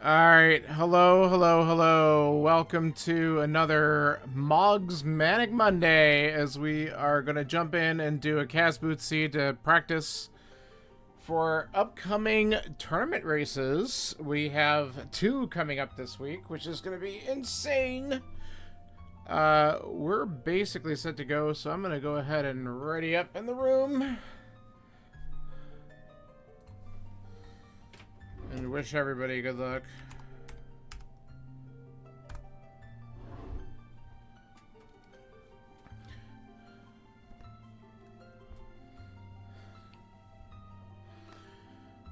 Alright, hello, hello, hello. Welcome to another Mog's Manic Monday as we are going to jump in and do a cast boot seed to practice for upcoming tournament races. We have two coming up this week, which is going to be insane. We're basically set to go, so I'm going to go ahead and ready up in the room. And wish everybody good luck.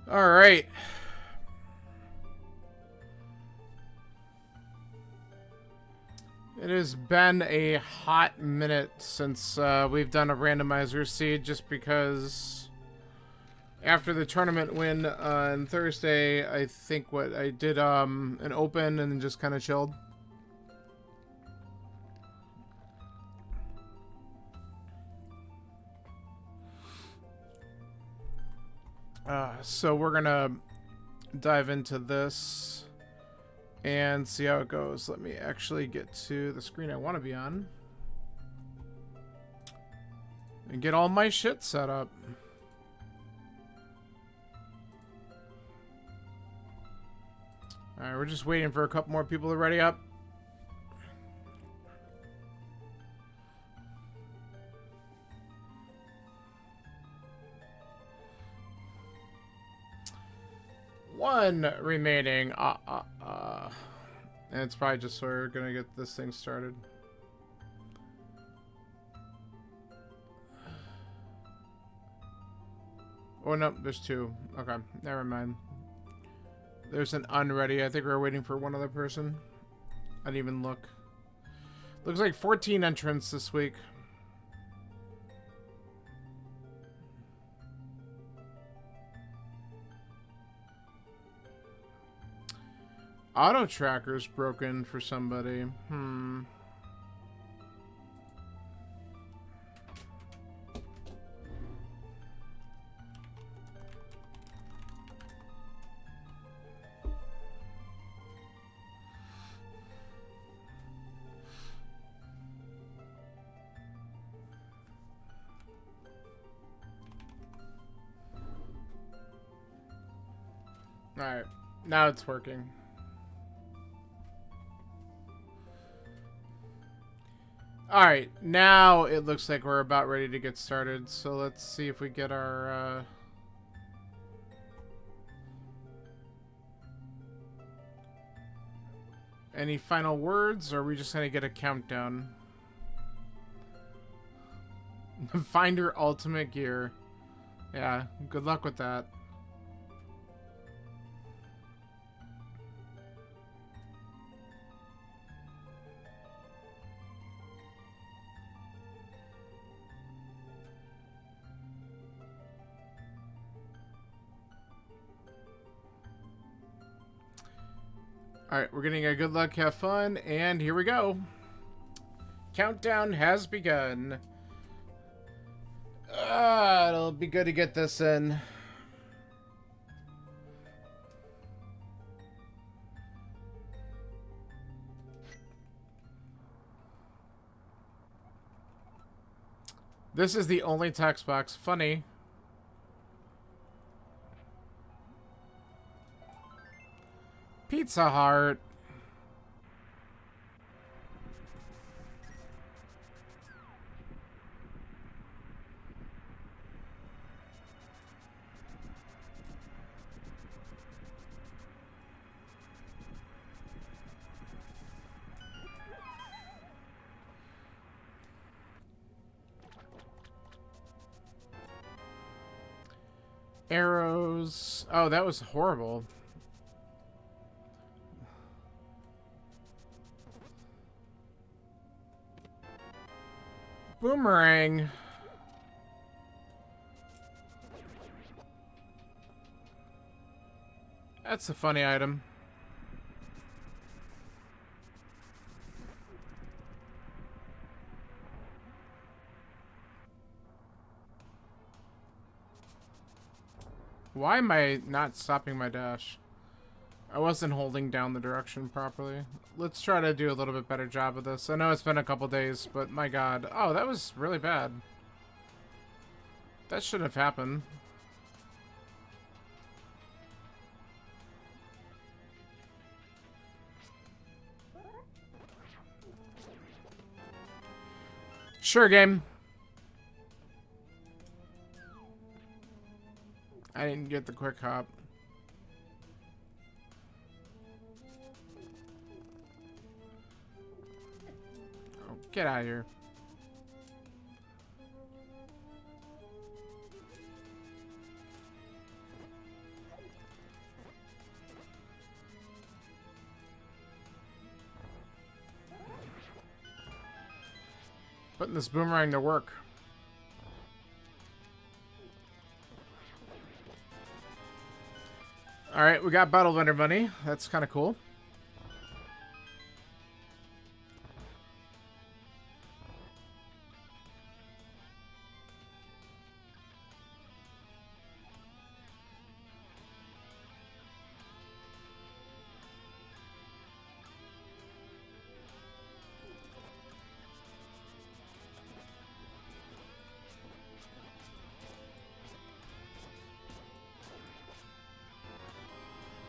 All right. It has been a hot minute since we've done a randomizer seed, just because after the tournament win on Thursday, I think what I did an open and then just kind of chilled. So we're gonna dive into this and see how it goes. Let me actually get to the screen I want to be on and get all my shit set up. Alright, we're just waiting for a couple more people to ready up. One remaining. And it's probably just so we're gonna get this thing started. Oh no, there's two. Okay, never mind. There's an unready. I think we're waiting for one other person. I didn't even look. Looks like 14 entrants this week. Auto tracker's broken for somebody. Alright, now it's working. Alright, now it looks like we're about ready to get started, so let's see if we get our, any final words, or are we just gonna get a countdown? Find your ultimate gear. Yeah, good luck with that. Alright, we're getting a good luck, have fun, and here we go. Countdown has begun. It'll be good to get this in. This is the only text box. Funny. Pizza Hut. Arrows. Oh, that was horrible. Boomerang. That's a funny item. Why am I not stopping my dash? I wasn't holding down the direction properly. Let's try to do a little bit better job of this. I know it's been a couple days, but my god. Oh, that was really bad. That shouldn't have happened. Sure, game. I didn't get the quick hop. Oh, get out of here. Putting this boomerang to work. Alright, we got battle vendor money. That's kind of cool.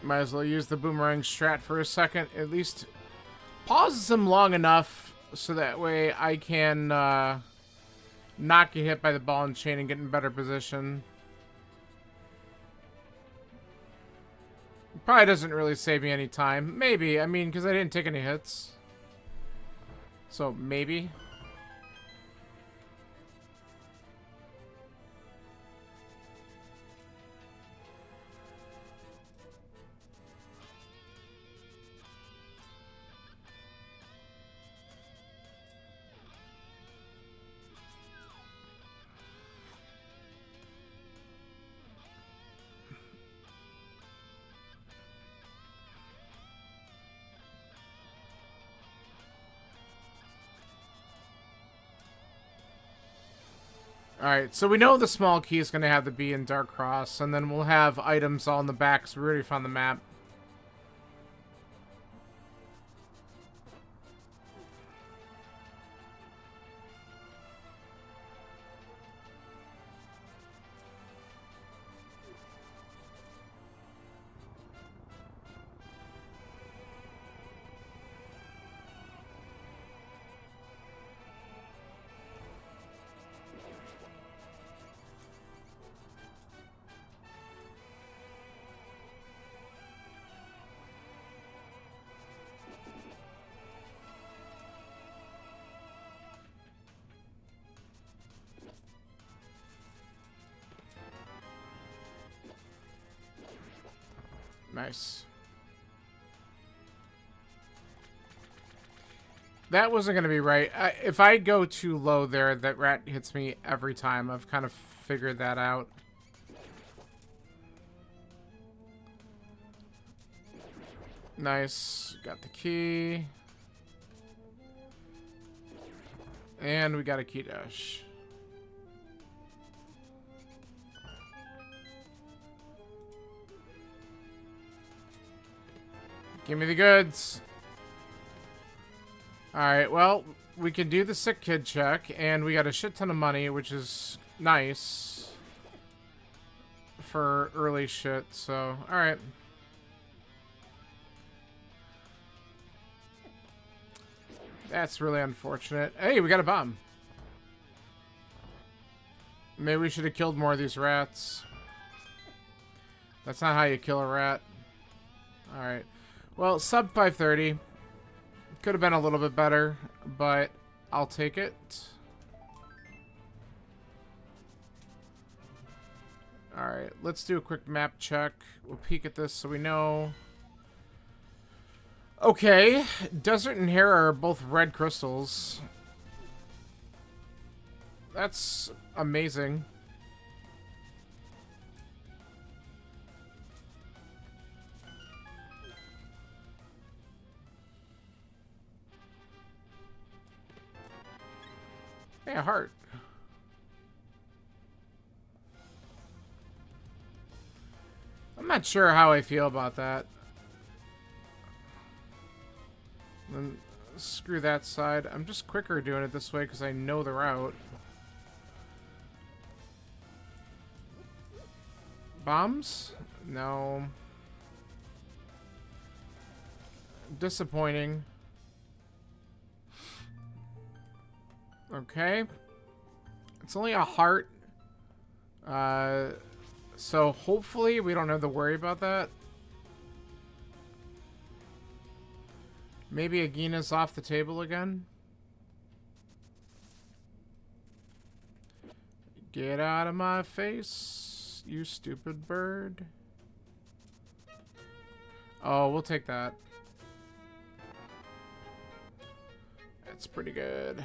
Might as well use the boomerang strat for a second. At least pauses him long enough so that way I can not get hit by the ball and chain and get in better position. Probably doesn't really save me any time. Maybe. I mean, because I didn't take any hits. So, maybe. Alright, so we know the small key is going to have the B in Dark Cross, and then we'll have items all in the back, so we already found the map. Nice. That wasn't going to be right. If I go too low there, that rat hits me every time. I've kind of figured that out. Nice. Got the key. And we got a key dash. Give me the goods. Alright, well, we can do the sick kid check, and we got a shit ton of money, which is nice for early shit, so, alright. That's really unfortunate. Hey, we got a bomb. Maybe we should have killed more of these rats. That's not how you kill a rat. Alright. Well, sub 530. Could have been a little bit better, but I'll take it. Alright, let's do a quick map check. We'll peek at this so we know. Okay, Desert and Hair are both red crystals. That's amazing. Hey, a heart. I'm not sure how I feel about that. Then screw that side. I'm just quicker doing it this way because I know the route. Bombs? No. Disappointing. Okay. It's only a heart. So hopefully we don't have to worry about that. Maybe Agina's off the table again. Get out of my face, you stupid bird. Oh, we'll take that. That's pretty good.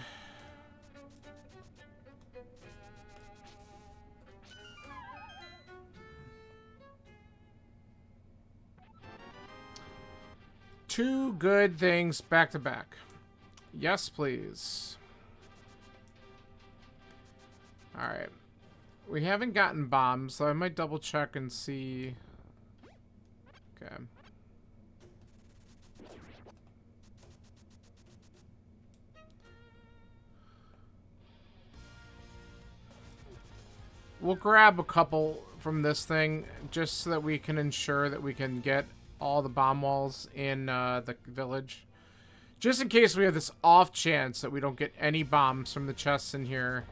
Two good things back to back. Yes, please. Alright. We haven't gotten bombs, so I might double check and see. Okay. We'll grab a couple from this thing just so that we can ensure that we can get all the bomb walls in the village. Just in case we have this off chance that we don't get any bombs from the chests in here.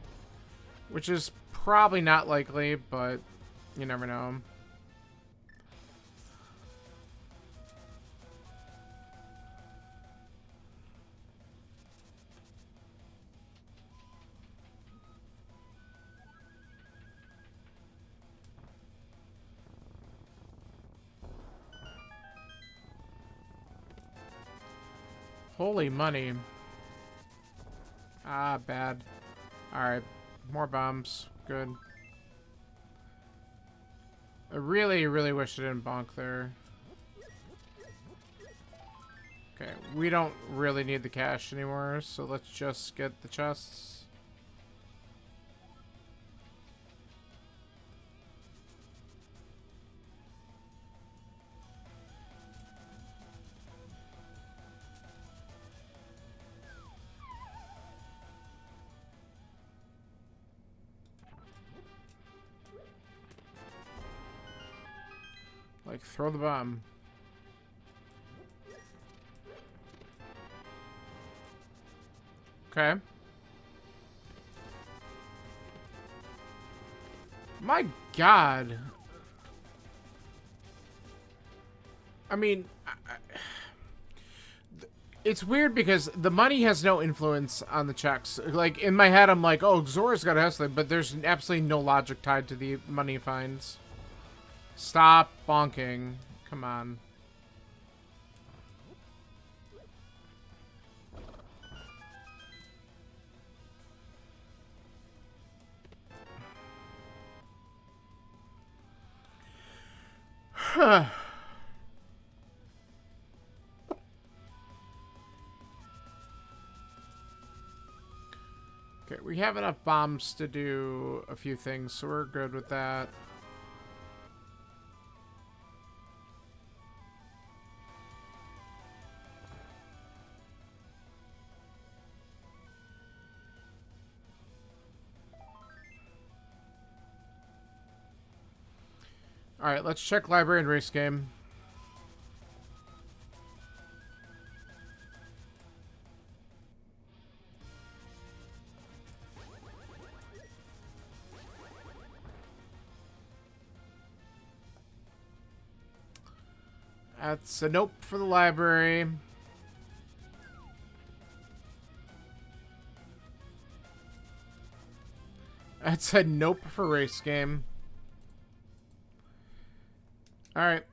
Which is probably not likely, but you never know. Holy money. Ah, bad. Alright. More bombs. Good. I really, really wish I didn't bonk there. Okay, we don't really need the cash anymore, so let's just get the chests. Like, throw the bomb. Okay. My God. I mean, it's weird because the money has no influence on the checks. Like, in my head, I'm like, oh, Zora's got a hustler, but there's absolutely no logic tied to the money finds. Stop bonking. Come on. Huh. Okay, we have enough bombs to do a few things, so we're good with that. Alright, let's check library and race game. That's a nope for the library. That's a nope for race game. Alright.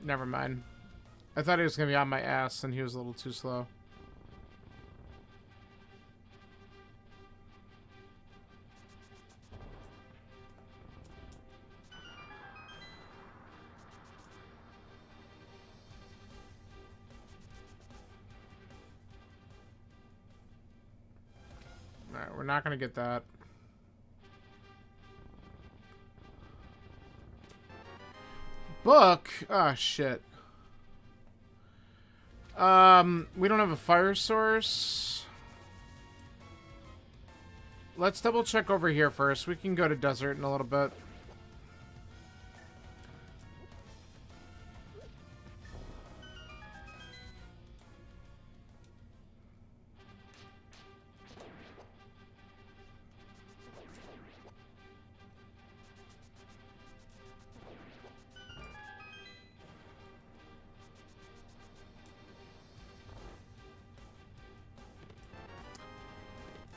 Never mind. I thought he was going to be on my ass and he was a little too slow. we're not gonna get that. Book? Ah, shit. We don't have a fire source. Let's double check over here first. We can go to desert in a little bit.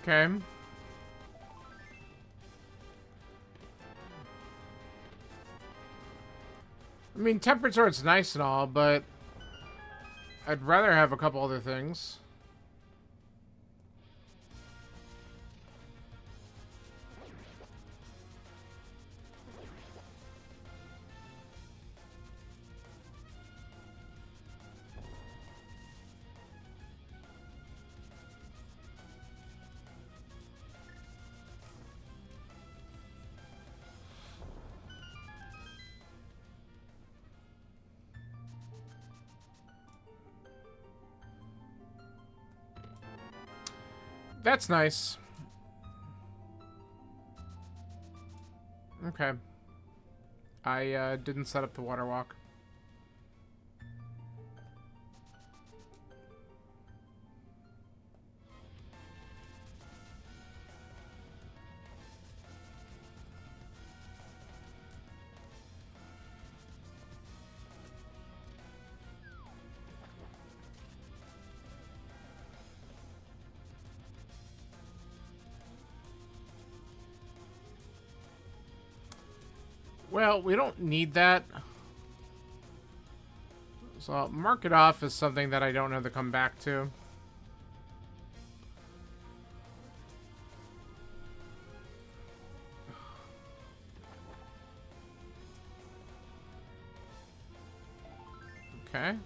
Okay. I mean, temperature it's nice and all, but I'd rather have a couple other things. That's nice. Okay. I didn't set up the water walk. Well, we don't need that. So I'll mark it off as something that I don't have to come back to. Okay.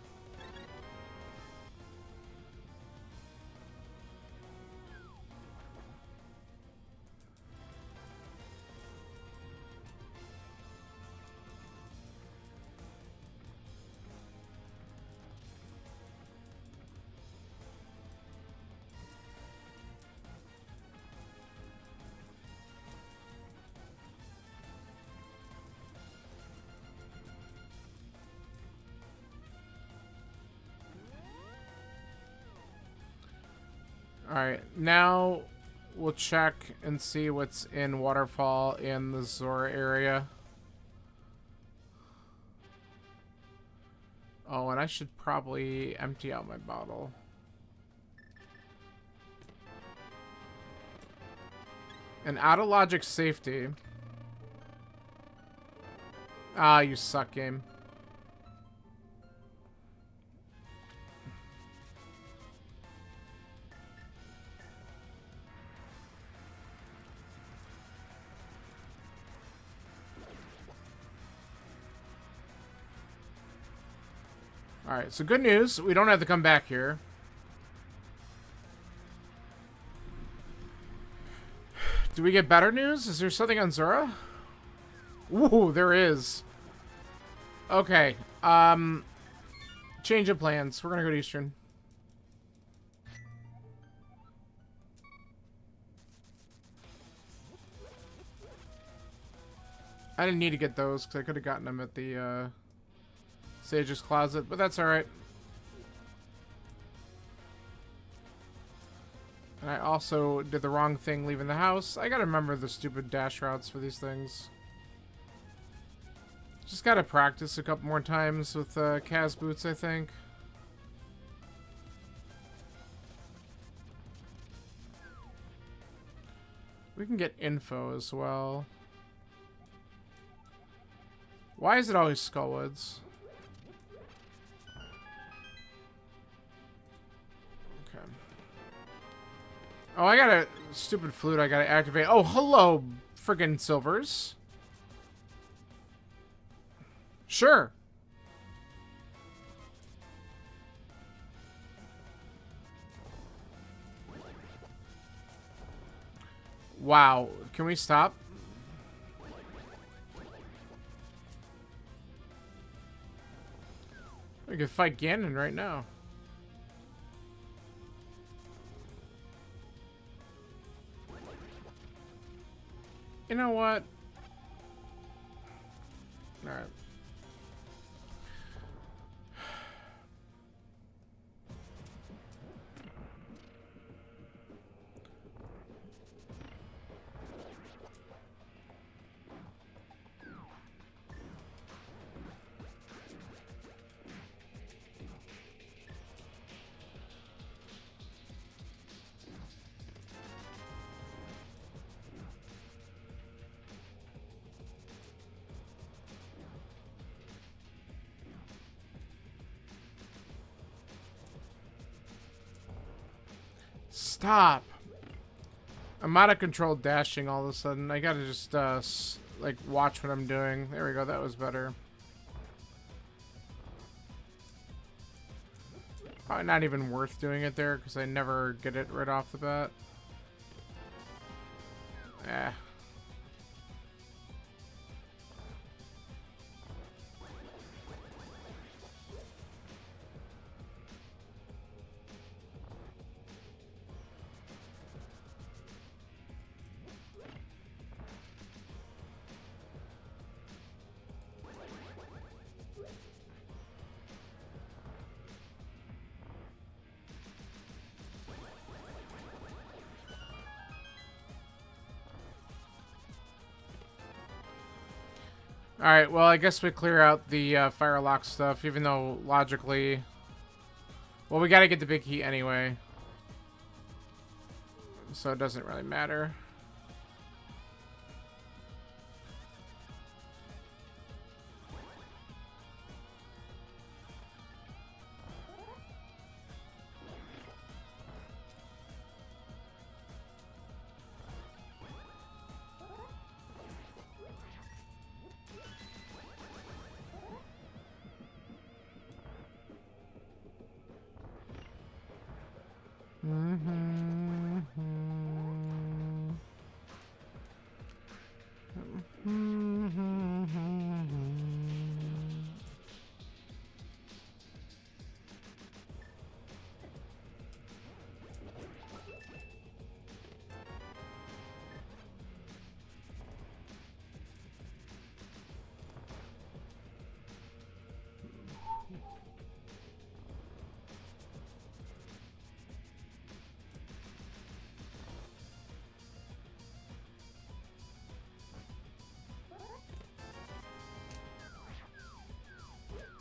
Alright, now we'll check and see what's in Waterfall in the Zora area. Oh, and I should probably empty out my bottle. And out of logic safety. Ah, you suck, game. Alright, so good news. We don't have to come back here. Do we get better news? Is there something on Zora? Ooh, there is. Okay. Change of plans. We're gonna go to Eastern. I didn't need to get those because I could have gotten them at the Sage's Closet, but that's alright. And I also did the wrong thing leaving the house. I gotta remember the stupid dash routes for these things. Just gotta practice a couple more times with Kaz boots, I think. We can get info as well. Why is it always Skullwoods? Okay. Oh, I got a stupid flute I gotta activate. Oh, hello, friggin' Silvers. Sure. Wow. Can we stop? We could fight Ganon right now. You know what? Alright. Stop. I'm out of control dashing all of a sudden. I gotta just, like, watch what I'm doing. There we go. That was better. Probably not even worth doing it there because I never get it right off the bat. Eh. Alright, well, I guess we clear out the Firelock stuff, even though logically... Well, we gotta get the big heat anyway. So it doesn't really matter.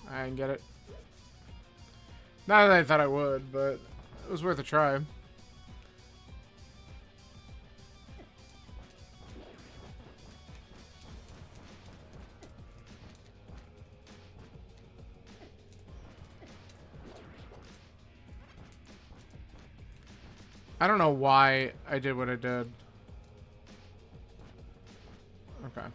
I didn't get it. Not that I thought I would, but it was worth a try. I don't know why I did what I did. Okay.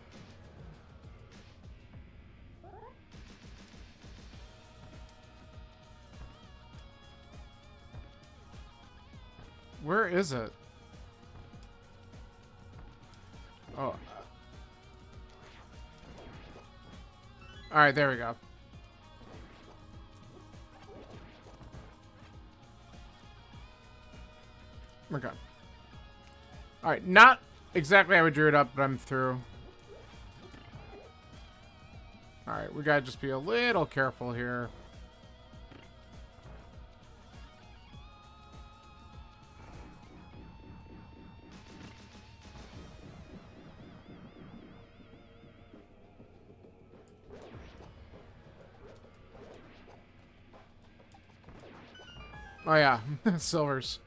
Where is it? Oh. Alright, there we go. Okay. Alright, not exactly how we drew it up, but I'm through. Alright, we gotta just be a little careful here. Oh yeah, silvers.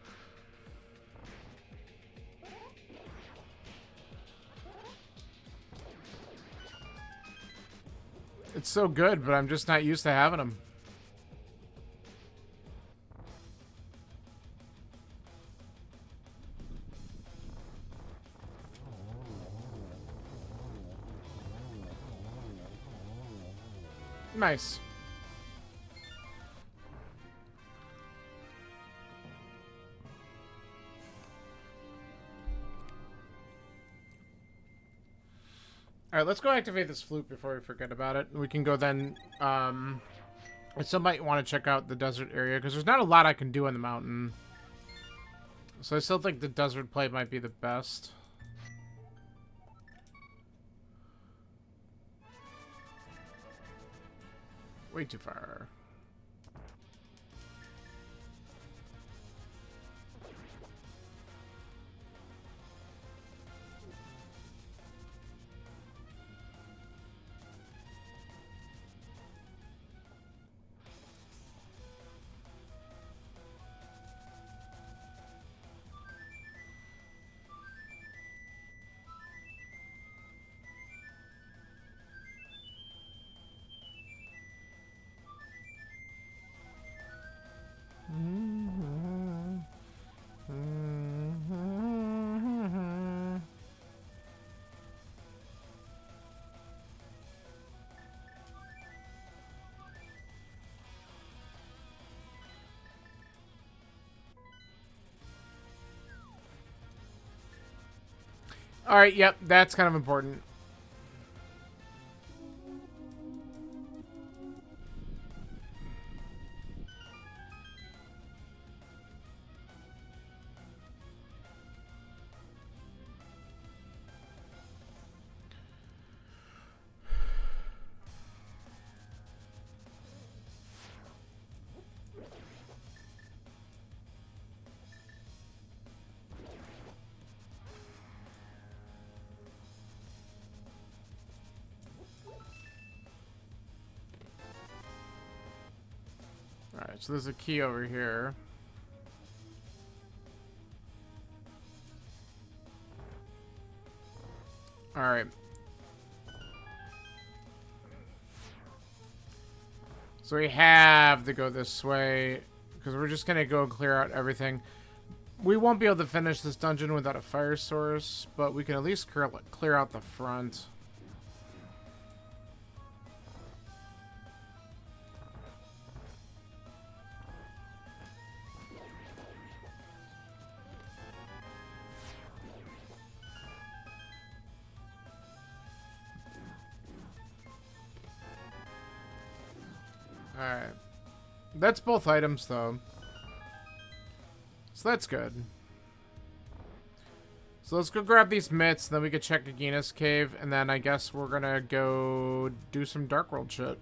It's so good, but I'm just not used to having them. Nice. Alright, let's go activate this flute before we forget about it. We can go then, I still might want to check out the desert area, because there's not a lot I can do on the mountain. So I still think the desert play might be the best. Way too far. Alright, yep, that's kind of important. Alright, so there's a key over here. Alright. So we have to go this way, because we're just going to go clear out everything. We won't be able to finish this dungeon without a fire source, but we can at least clear out the front. Alright. That's both items, though. So that's good. So let's go grab these mitts, then we can check Agina's cave, and then I guess we're gonna go do some Dark World shit.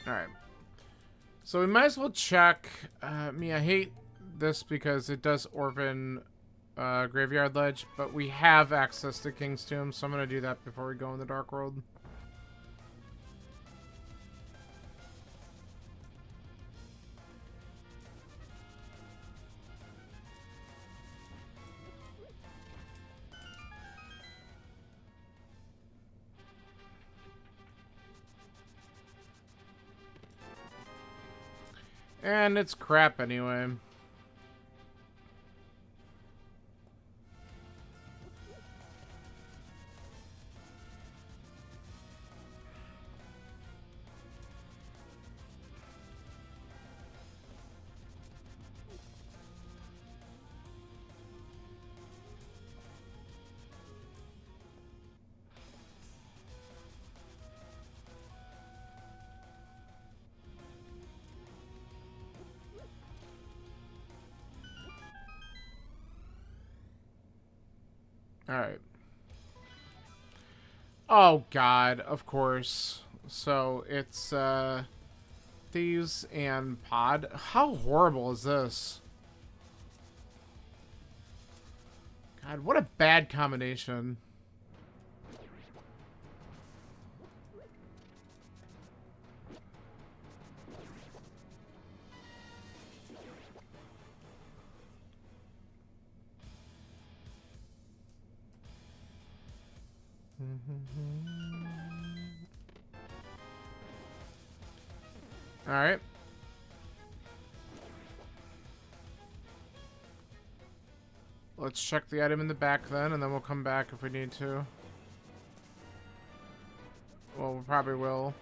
Alright. So we might as well check. I hate this because it does Orphan Graveyard Ledge, but we have access to King's Tomb, so I'm going to do that before we go in the Dark World. And it's crap anyway. Alright. Oh god, of course. So it's thieves and pod. How horrible is this? God, what a bad combination. All right. Let's check the item in the back then, and then we'll come back if we need to. Well, we probably will.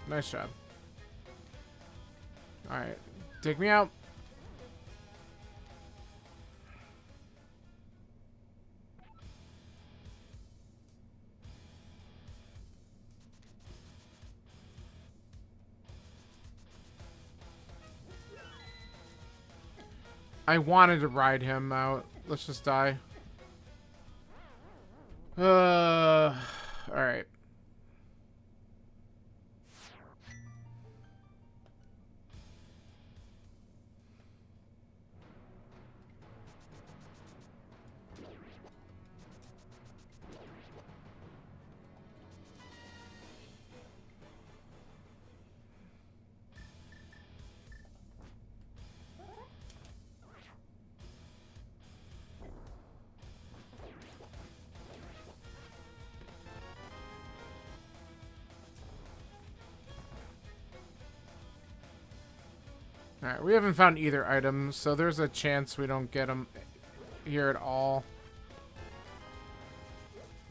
Nice job. All right, take me out. I wanted to ride him out. Let's just die. All right. Alright, we haven't found either item, so there's a chance we don't get them here at all.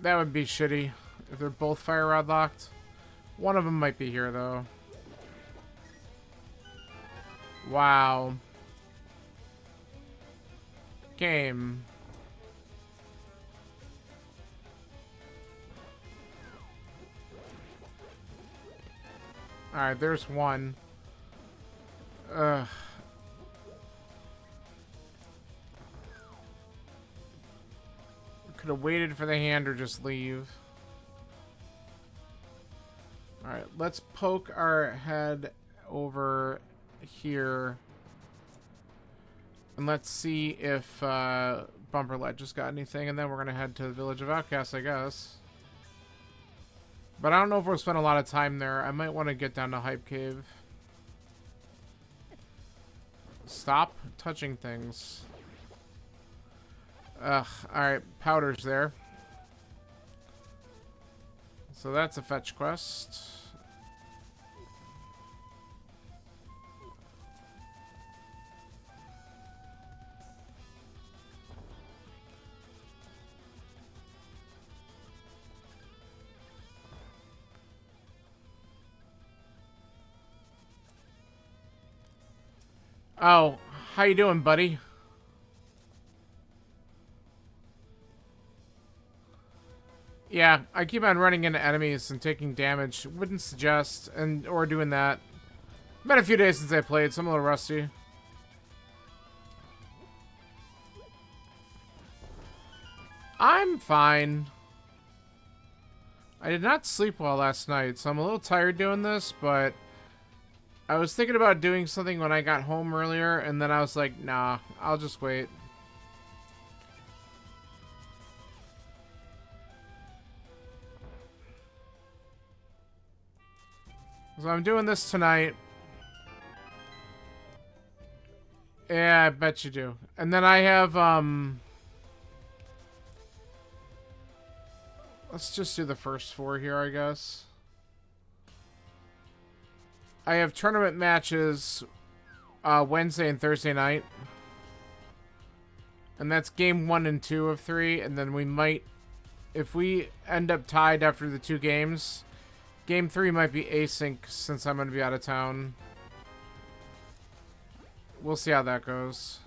That would be shitty if they're both fire rod locked. One of them might be here, though. Wow. Game. Alright, there's one. Ugh. Could have waited for the hand or just leave. Alright, let's poke our head over here. And let's see if Bumper Ledge just got anything. And then we're going to head to the Village of Outcasts, I guess. But I don't know if we'll spend a lot of time there. I might want to get down to Hype Cave. Stop touching things. Ugh. Alright, Powder's there. So that's a fetch quest. Oh, how you doing, buddy? Yeah, I keep on running into enemies and taking damage. Wouldn't suggest or doing that. Been a few days since I played, so I'm a little rusty. I'm fine. I did not sleep well last night, so I'm a little tired doing this, but I was thinking about doing something when I got home earlier, and then I was like, nah, I'll just wait. So I'm doing this tonight. Yeah, I bet you do. And then I have, let's just do the first 4 here, I guess. I have tournament matches Wednesday and Thursday night. And that's game 1 and 2 of 3. And then we might, if we end up tied after the 2 games, game 3 might be async since I'm going to be out of town. We'll see how that goes.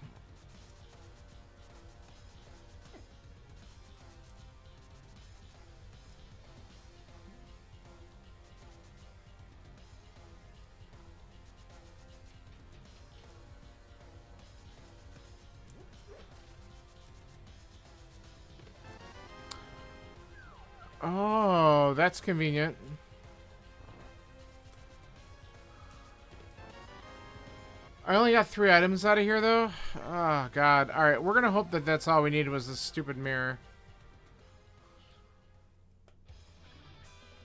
Oh, that's convenient. I only got 3 items out of here, though. Oh, God. Alright, we're gonna hope that that's all we needed was this stupid mirror.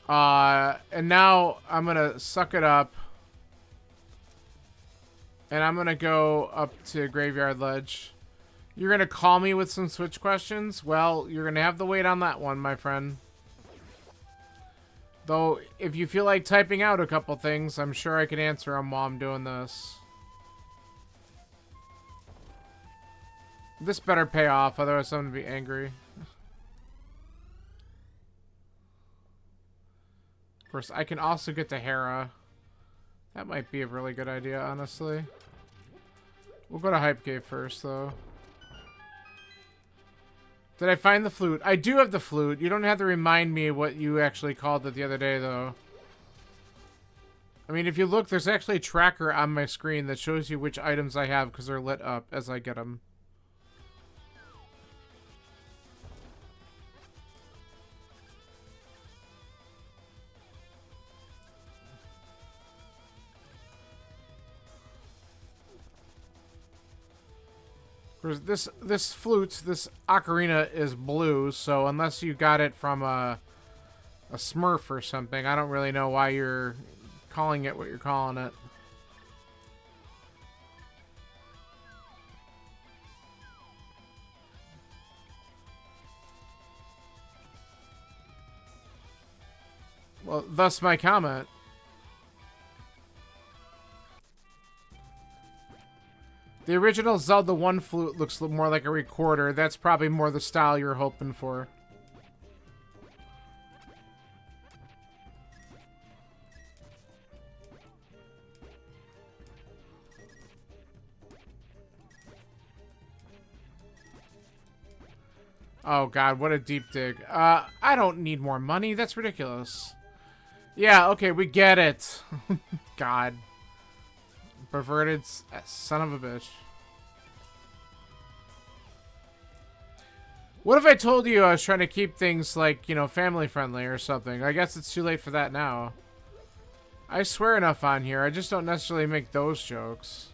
And now I'm gonna suck it up. And I'm gonna go up to Graveyard Ledge. You're gonna call me with some Switch questions? Well, you're gonna have to wait on that one, my friend. Though, if you feel like typing out a couple things, I'm sure I can answer them while I'm doing this. This better pay off, otherwise I'm gonna be angry. Of course, I can also get to Hera. That might be a really good idea, honestly. We'll go to Hype Cave first, though. Did I find the flute? I do have the flute. You don't have to remind me what you actually called it the other day, though. I mean, if you look, there's actually a tracker on my screen that shows you which items I have because they're lit up as I get them. This flute, this ocarina is blue, so unless you got it from a Smurf or something, I don't really know why you're calling it what you're calling it. Well, thus my comment. The original Zelda 1 flute looks more like a recorder. That's probably more the style you're hoping for. Oh god, what a deep dig. I don't need more money. That's ridiculous. Yeah, okay, we get it. God. Perverted son of a bitch. What if I told you I was trying to keep things, like, you know, family friendly or something? I guess it's too late for that now. I swear enough on here. I just don't necessarily make those jokes.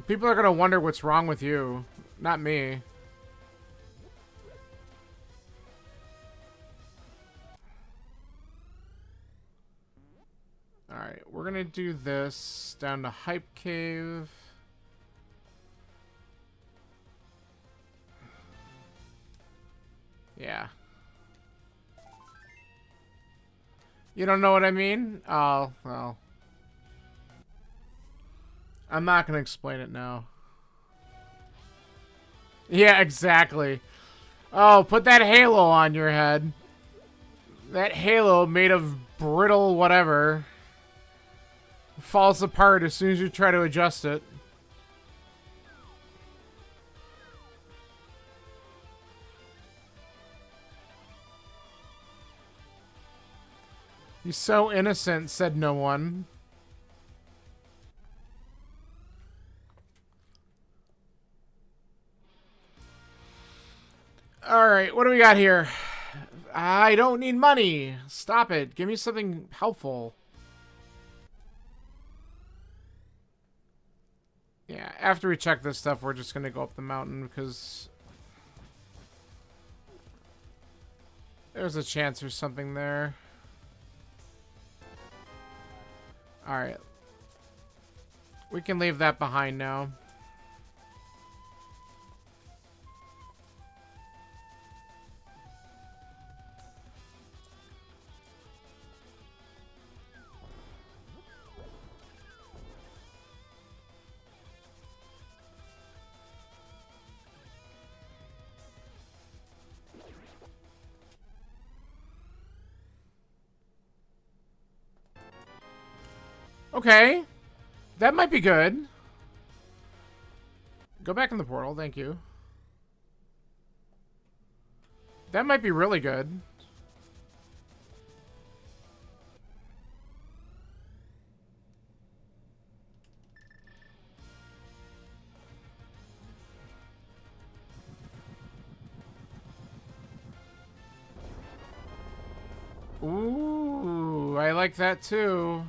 People are gonna wonder what's wrong with you. Not me. Alright, we're gonna do this down to Hype Cave. Yeah. You don't know what I mean? Oh, well. I'm not gonna explain it now. Yeah, exactly. Oh, put that halo on your head. That halo made of brittle whatever falls apart as soon as you try to adjust it. He's so innocent, said no one. Alright, what do we got here? I don't need money. Stop it. Give me something helpful. Yeah, after we check this stuff, we're just gonna go up the mountain because there's a chance there's something there. Alright. We can leave that behind now. Okay. That might be good. Go back in the portal, thank you. That might be really good. Ooh, I like that too.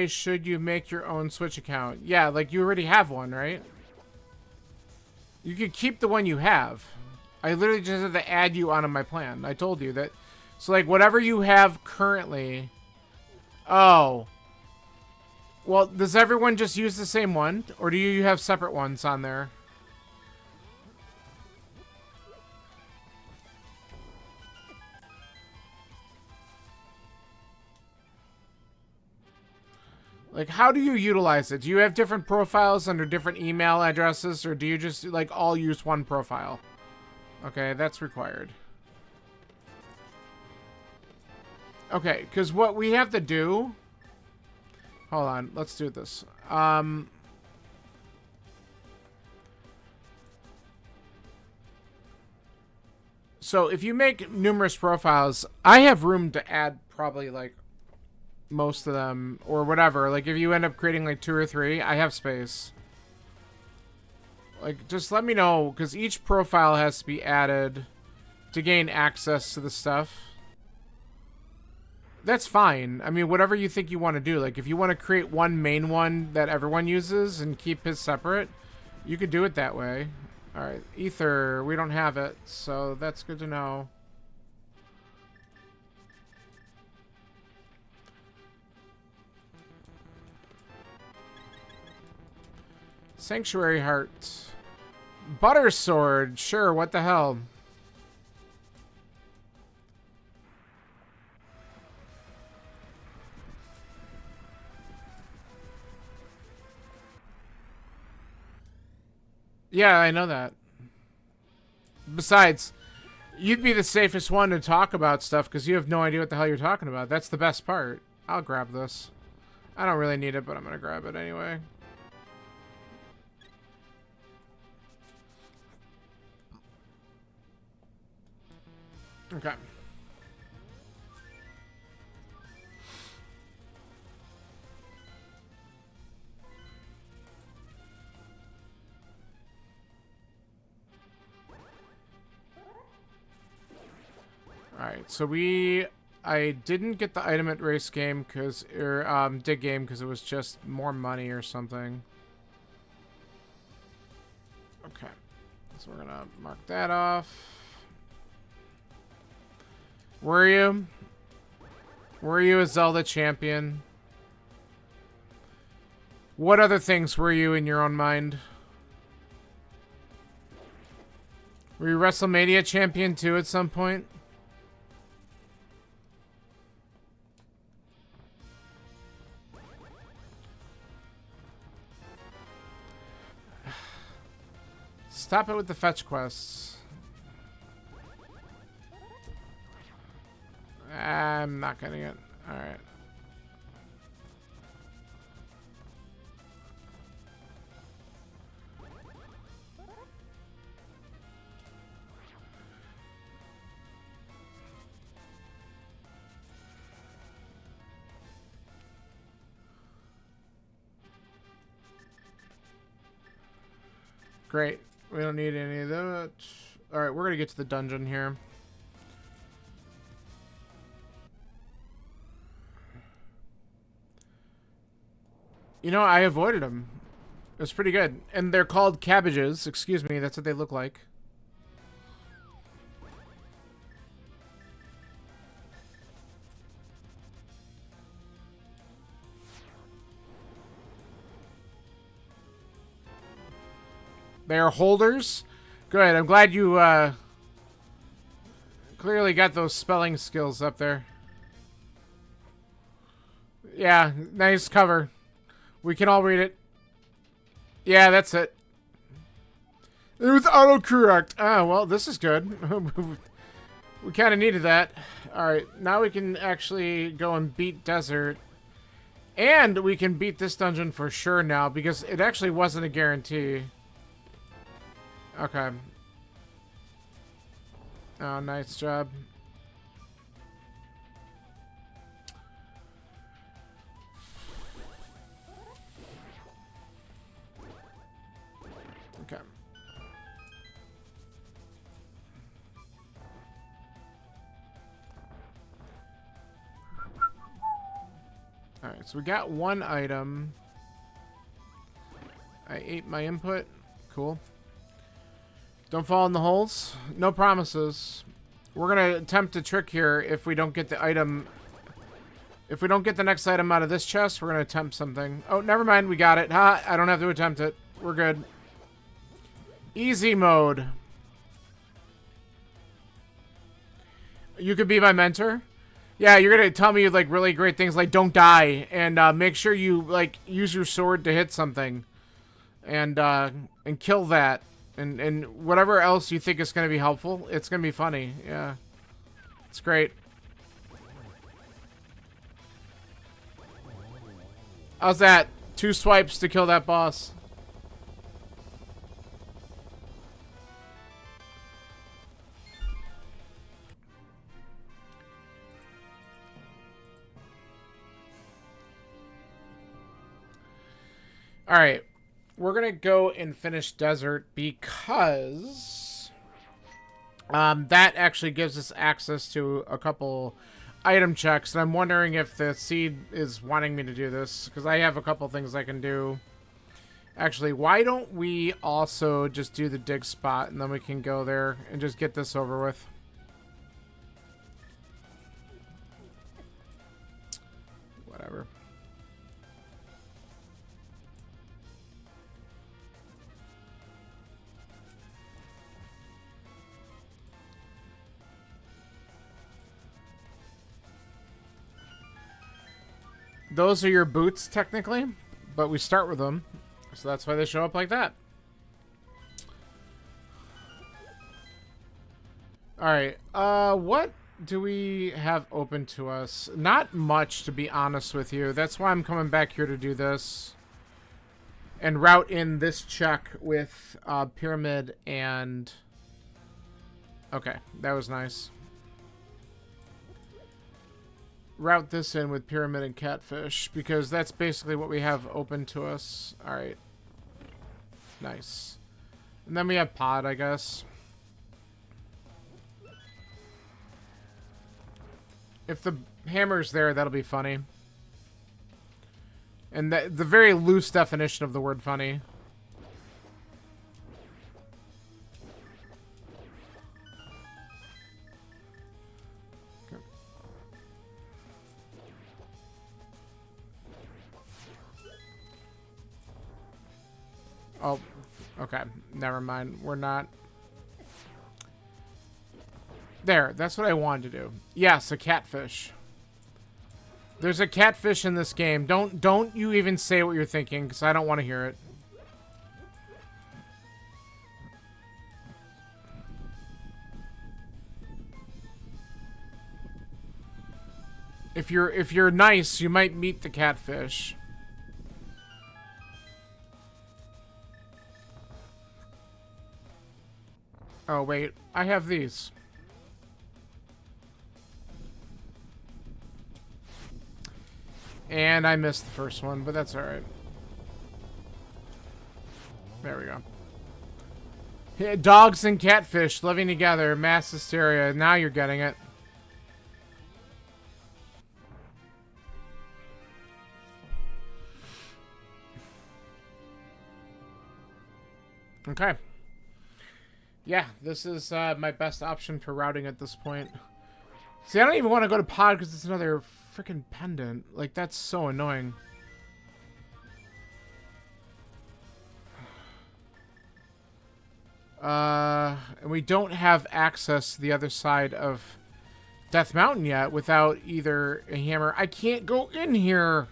Should you make your own Switch account? Yeah, like you already have one, right? You could keep the one you have. I literally just had to add you onto my plan. I told you that. So, like, whatever you have currently... Oh. Well, does everyone just use the same one? Or do you have separate ones on there? Like, how do you utilize it? Do you have different profiles under different email addresses? Or do you just, like, all use one profile? Okay, that's required. Okay, because what we have to do... Hold on, let's do this. So if you make numerous profiles, I have room to add probably, like, most of them, or whatever. Like, if you end up creating, like, 2 or 3, I have space. Like, just let me know, because each profile has to be added to gain access to the stuff. That's fine. I mean, whatever you think you want to do. Like, if you want to create one main one that everyone uses and keep his separate, you could do it that way. Alright, Ether, we don't have it, so that's good to know. Sanctuary Heart. Butter Sword, sure, what the hell. Yeah, I know that. Besides, you'd be the safest one to talk about stuff because you have no idea what the hell you're talking about. That's the best part. I'll grab this. I don't really need it, but I'm going to grab it anyway. Okay. Alright, so I didn't get the item at race game because, or dig game because it was just more money or something. Okay, so we're gonna mark that off. Were you? Were you a Zelda champion? What other things were you in your own mind? Were you WrestleMania champion too at some point? Stop it with the fetch quests. I'm not getting it. Alright. Great. We don't need any of that. Alright, we're gonna get to the dungeon here. You know, I avoided them. It was pretty good. And they're called cabbages. Excuse me, that's what they look like. They are holders. Good. I'm glad you clearly got those spelling skills up there. Yeah, nice cover. We can all read it. Yeah, that's it. It was autocorrect. Ah, well, this is good. We kind of needed that. Alright, now we can actually go and beat Desert. And we can beat this dungeon for sure now, because it actually wasn't a guarantee. Okay. Oh, nice job. Okay. Alright, so we got one item. I ate my input. Cool. Don't fall in the holes. No promises. We're going to attempt a trick here if we don't get the item. If we don't get the next item out of this chest, we're going to attempt something. Oh, never mind. We got it. Ha! I don't have to attempt it. We're good. Easy mode. You could be my mentor? Yeah, you're going to tell me like really great things like don't die and make sure you like use your sword to hit something and kill that and whatever else you think is going to be helpful. It's going to be funny. Yeah. It's great. How's that? 2 swipes to kill that boss. Alright. We're going to go and finish Desert because that actually gives us access to a couple item checks, and I'm wondering if the seed is wanting me to do this, because I have a couple things I can do. Actually, why don't we also just do the dig spot, and then we can go there and just get this over with. Whatever. Those are your boots, technically, but we start with them, so that's why they show up like that. Alright, what do we have open to us? Not much, to be honest with you. That's why I'm coming back here to do this. And route in this check with Pyramid and... Okay, that was nice. Route this in with Pyramid and Catfish, because that's basically what we have open to us. Alright. Nice. And then we have Pod, I guess. If the hammer's there, that'll be funny. And the very loose definition of the word funny. Oh, okay. Never mind. We're not. There. That's what I wanted to do. Yes, a catfish. There's a catfish in this game. Don't you even say what you're thinking, because I don't want to hear it. If you're nice, you might meet the catfish. Oh, wait. I have these. And I missed the first one, but that's alright. There we go. Yeah, dogs and catfish living together. Mass hysteria. Now you're getting it. Okay. Yeah, this is my best option for routing at this point. See, I don't even want to go to Pod because it's another freaking pendant. Like, that's so annoying. And we don't have access to the other side of Death Mountain yet without either a hammer. I can't go in here.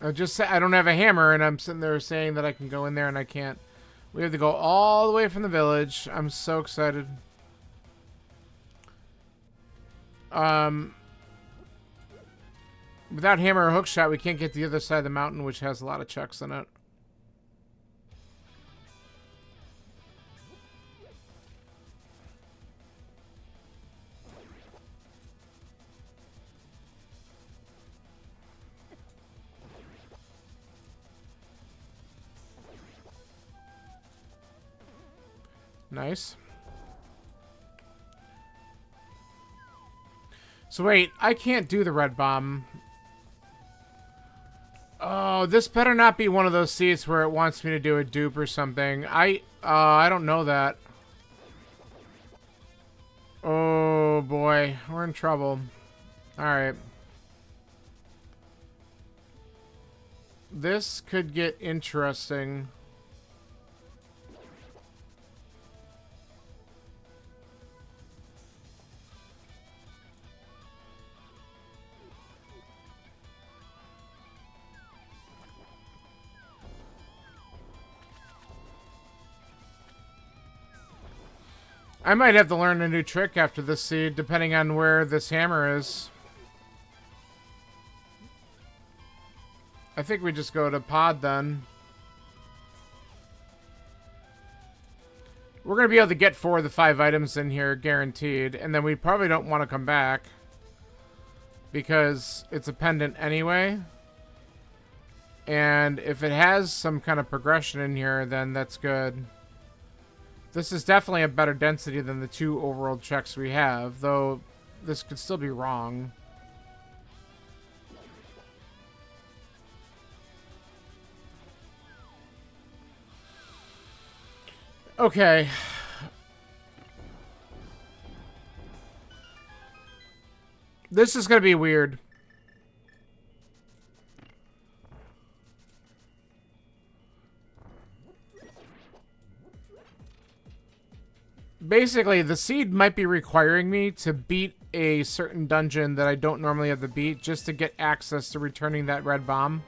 I don't have a hammer, and I'm sitting there saying that I can go in there, and I can't. We have to go all the way from the village. I'm so excited. Without hammer or hook shot, we can't get to the other side of the mountain, which has a lot of checks in it. Nice. So wait, I can't do the red bomb. Oh, this better not be one of those seats where it wants me to do a dupe or something. I don't know that. Oh boy, we're in trouble. Alright. This could get interesting. I might have to learn a new trick after this seed, depending on where this hammer is. I think we just go to pod then. We're going to be able to get 4 of the 5 items in here, guaranteed. And then we probably don't want to come back, because it's a pendant anyway. And if it has some kind of progression in here, then that's good. This is definitely a better density than the 2 overworld checks we have, though this could still be wrong. Okay. This is going to be weird. Basically, the seed might be requiring me to beat a certain dungeon that I don't normally have to beat just to get access to returning that red bomb.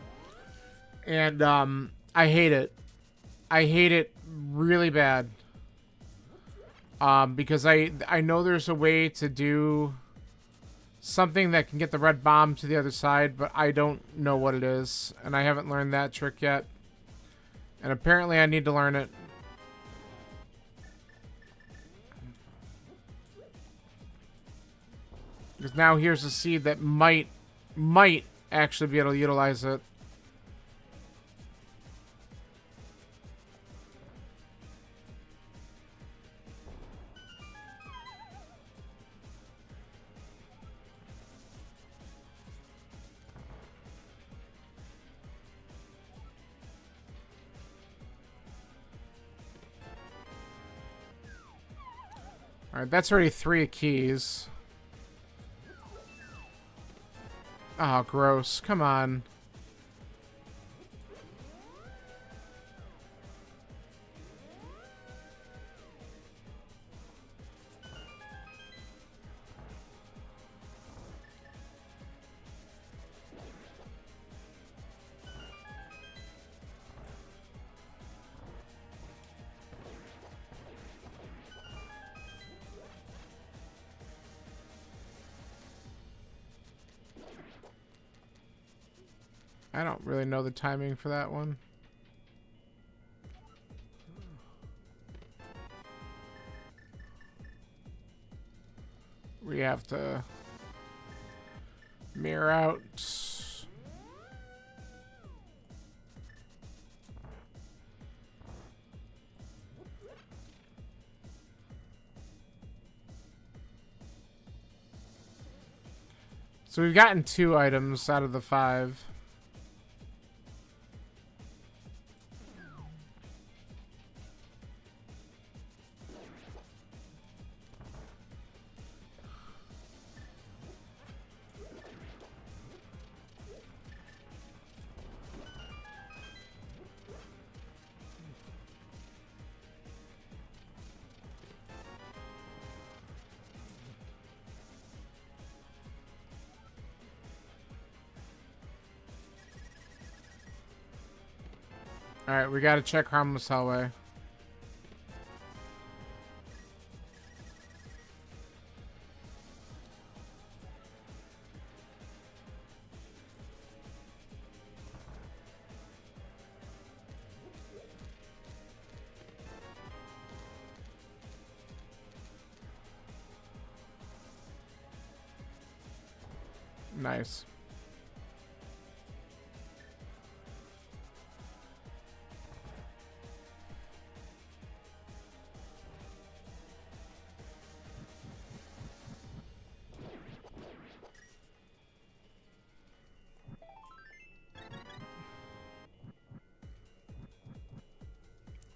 And, I hate it. I hate it really bad. Because I know there's a way to do something that can get the red bomb to the other side, but I don't know what it is. And I haven't learned that trick yet. And apparently I need to learn it. Because now here's a seed that might actually be able to utilize it. Alright, that's already 3 keys. Oh, gross. Come on. I don't really know the timing for that one. We have to mirror out. So we've gotten 2 items out of the 5. Alright, we gotta check Harmless Hellway. Nice.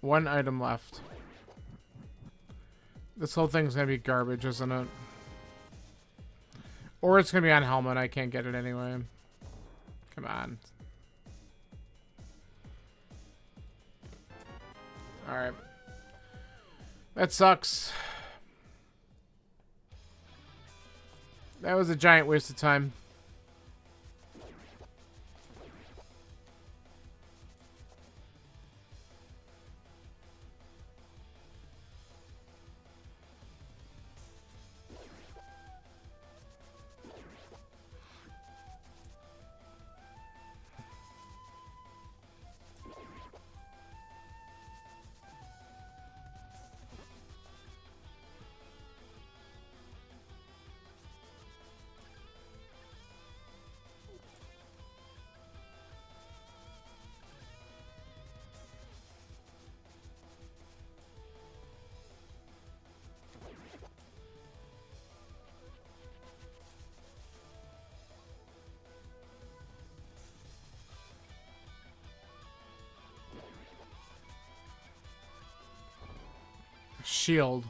One item left. This whole thing's gonna be garbage, isn't it? Or it's gonna be on helmet. I can't get it anyway. Come on. Alright. That sucks. That was a giant waste of time. Shield.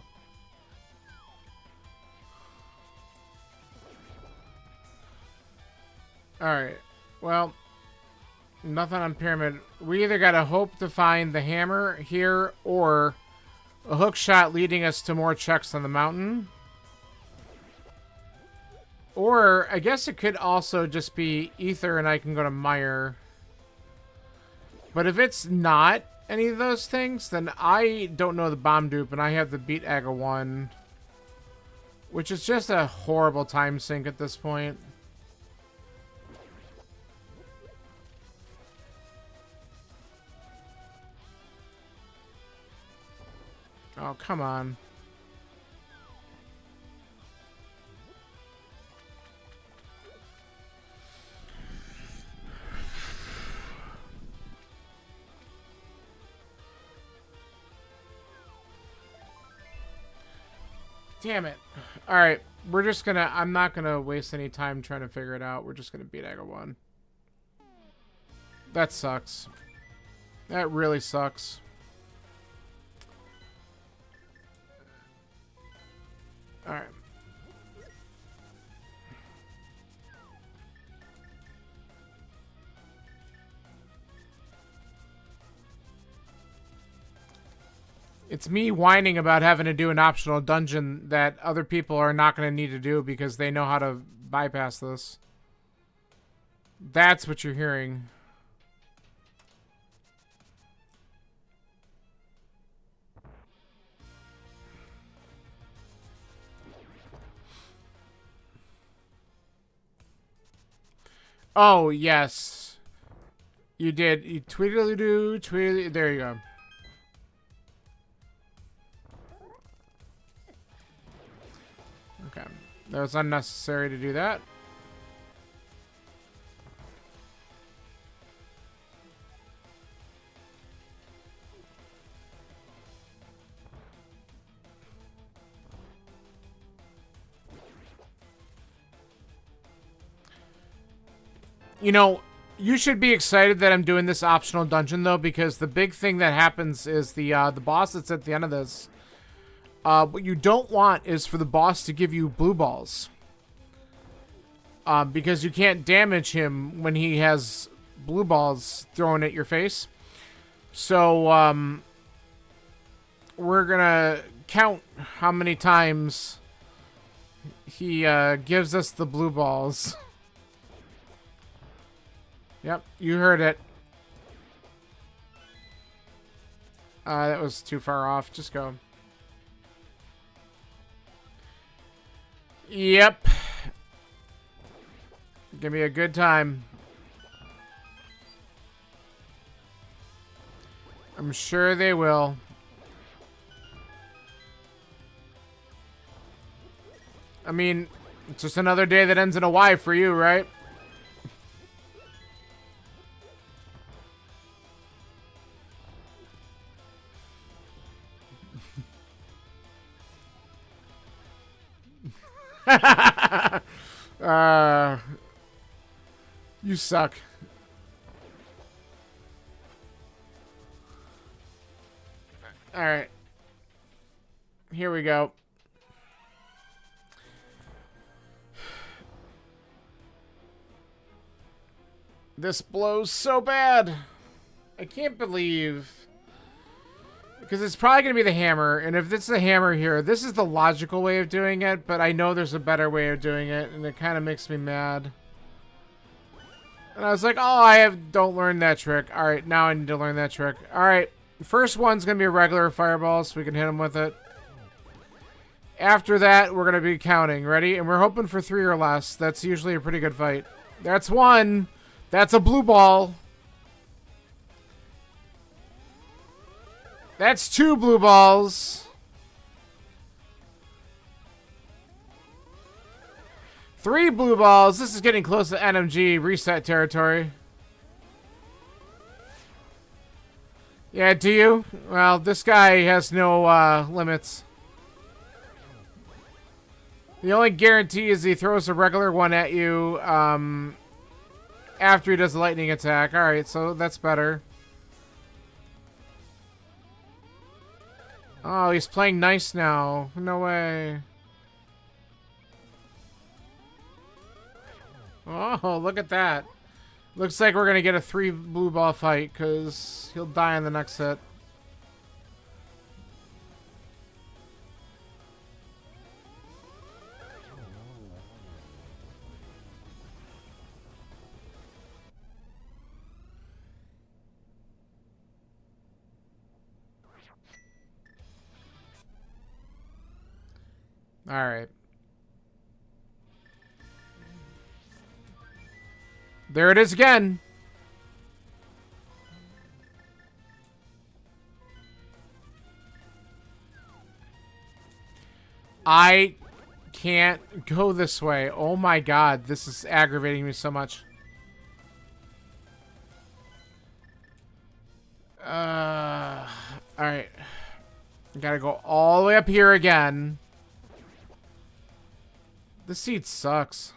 Alright. Well, nothing on Pyramid. We either gotta hope to find the hammer here or a hook shot leading us to more checks on the mountain. Or, I guess it could also just be Ether and I can go to Mire. But if it's not any of those things, then I don't know the bomb dupe and I have to beat Aga 1. Which is just a horrible time sink at this point. Oh, come on. Damn it. Alright, we're just gonna... I'm not gonna waste any time trying to figure it out. We're just gonna beat Aga 1. That sucks. That really sucks. Alright. It's me whining about having to do an optional dungeon that other people are not going to need to do because they know how to bypass this. That's what you're hearing. Oh, yes. You did. You tweedly-doo, tweedly... There you go. Okay. That was unnecessary to do that. You know, you should be excited that I'm doing this optional dungeon, though, because the big thing that happens is the boss that's at the end of this. What you don't want is for the boss to give you blue balls. Because you can't damage him when he has blue balls thrown at your face. So, we're gonna count how many times he gives us the blue balls. Yep, you heard it. That was too far off. Just go. Yep. Give me a good time. I'm sure they will. I mean, it's just another day that ends in a Y for you, right? You suck. we go. This blows so bad. I can't believe... Because it's probably going to be the hammer, and if it's the hammer here, this is the logical way of doing it, but I know there's a better way of doing it, and it kind of makes me mad. And I was like, oh, don't learn that trick. Alright, now I need to learn that trick. Alright, the first one's going to be a regular fireball, so we can hit him with it. After that, we're going to be counting. Ready? And we're hoping for 3 or less. That's usually a pretty good fight. That's 1. That's a blue ball. That's 2 blue balls. 3 blue balls. This is getting close to NMG reset territory. Yeah, do you? Well, this guy has no limits. The only guarantee is he throws a regular one at you after he does a lightning attack. Alright, so that's better. Oh, he's playing nice now. No way. Oh, look at that. Looks like we're going to get a 3 blue ball fight because he'll die in the next hit. All right. There it is again. I can't go this way. Oh my god, this is aggravating me so much. Alright. Gotta go all the way up here again. This seat sucks.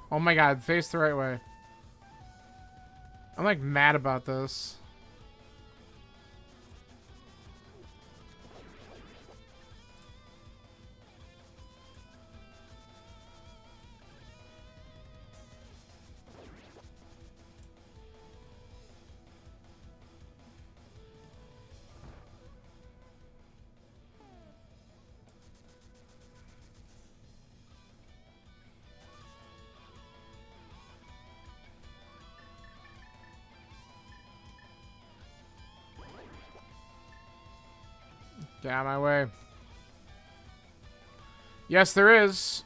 Oh my god, face the right way. I'm like mad about this. Get out of my way. Yes, there is.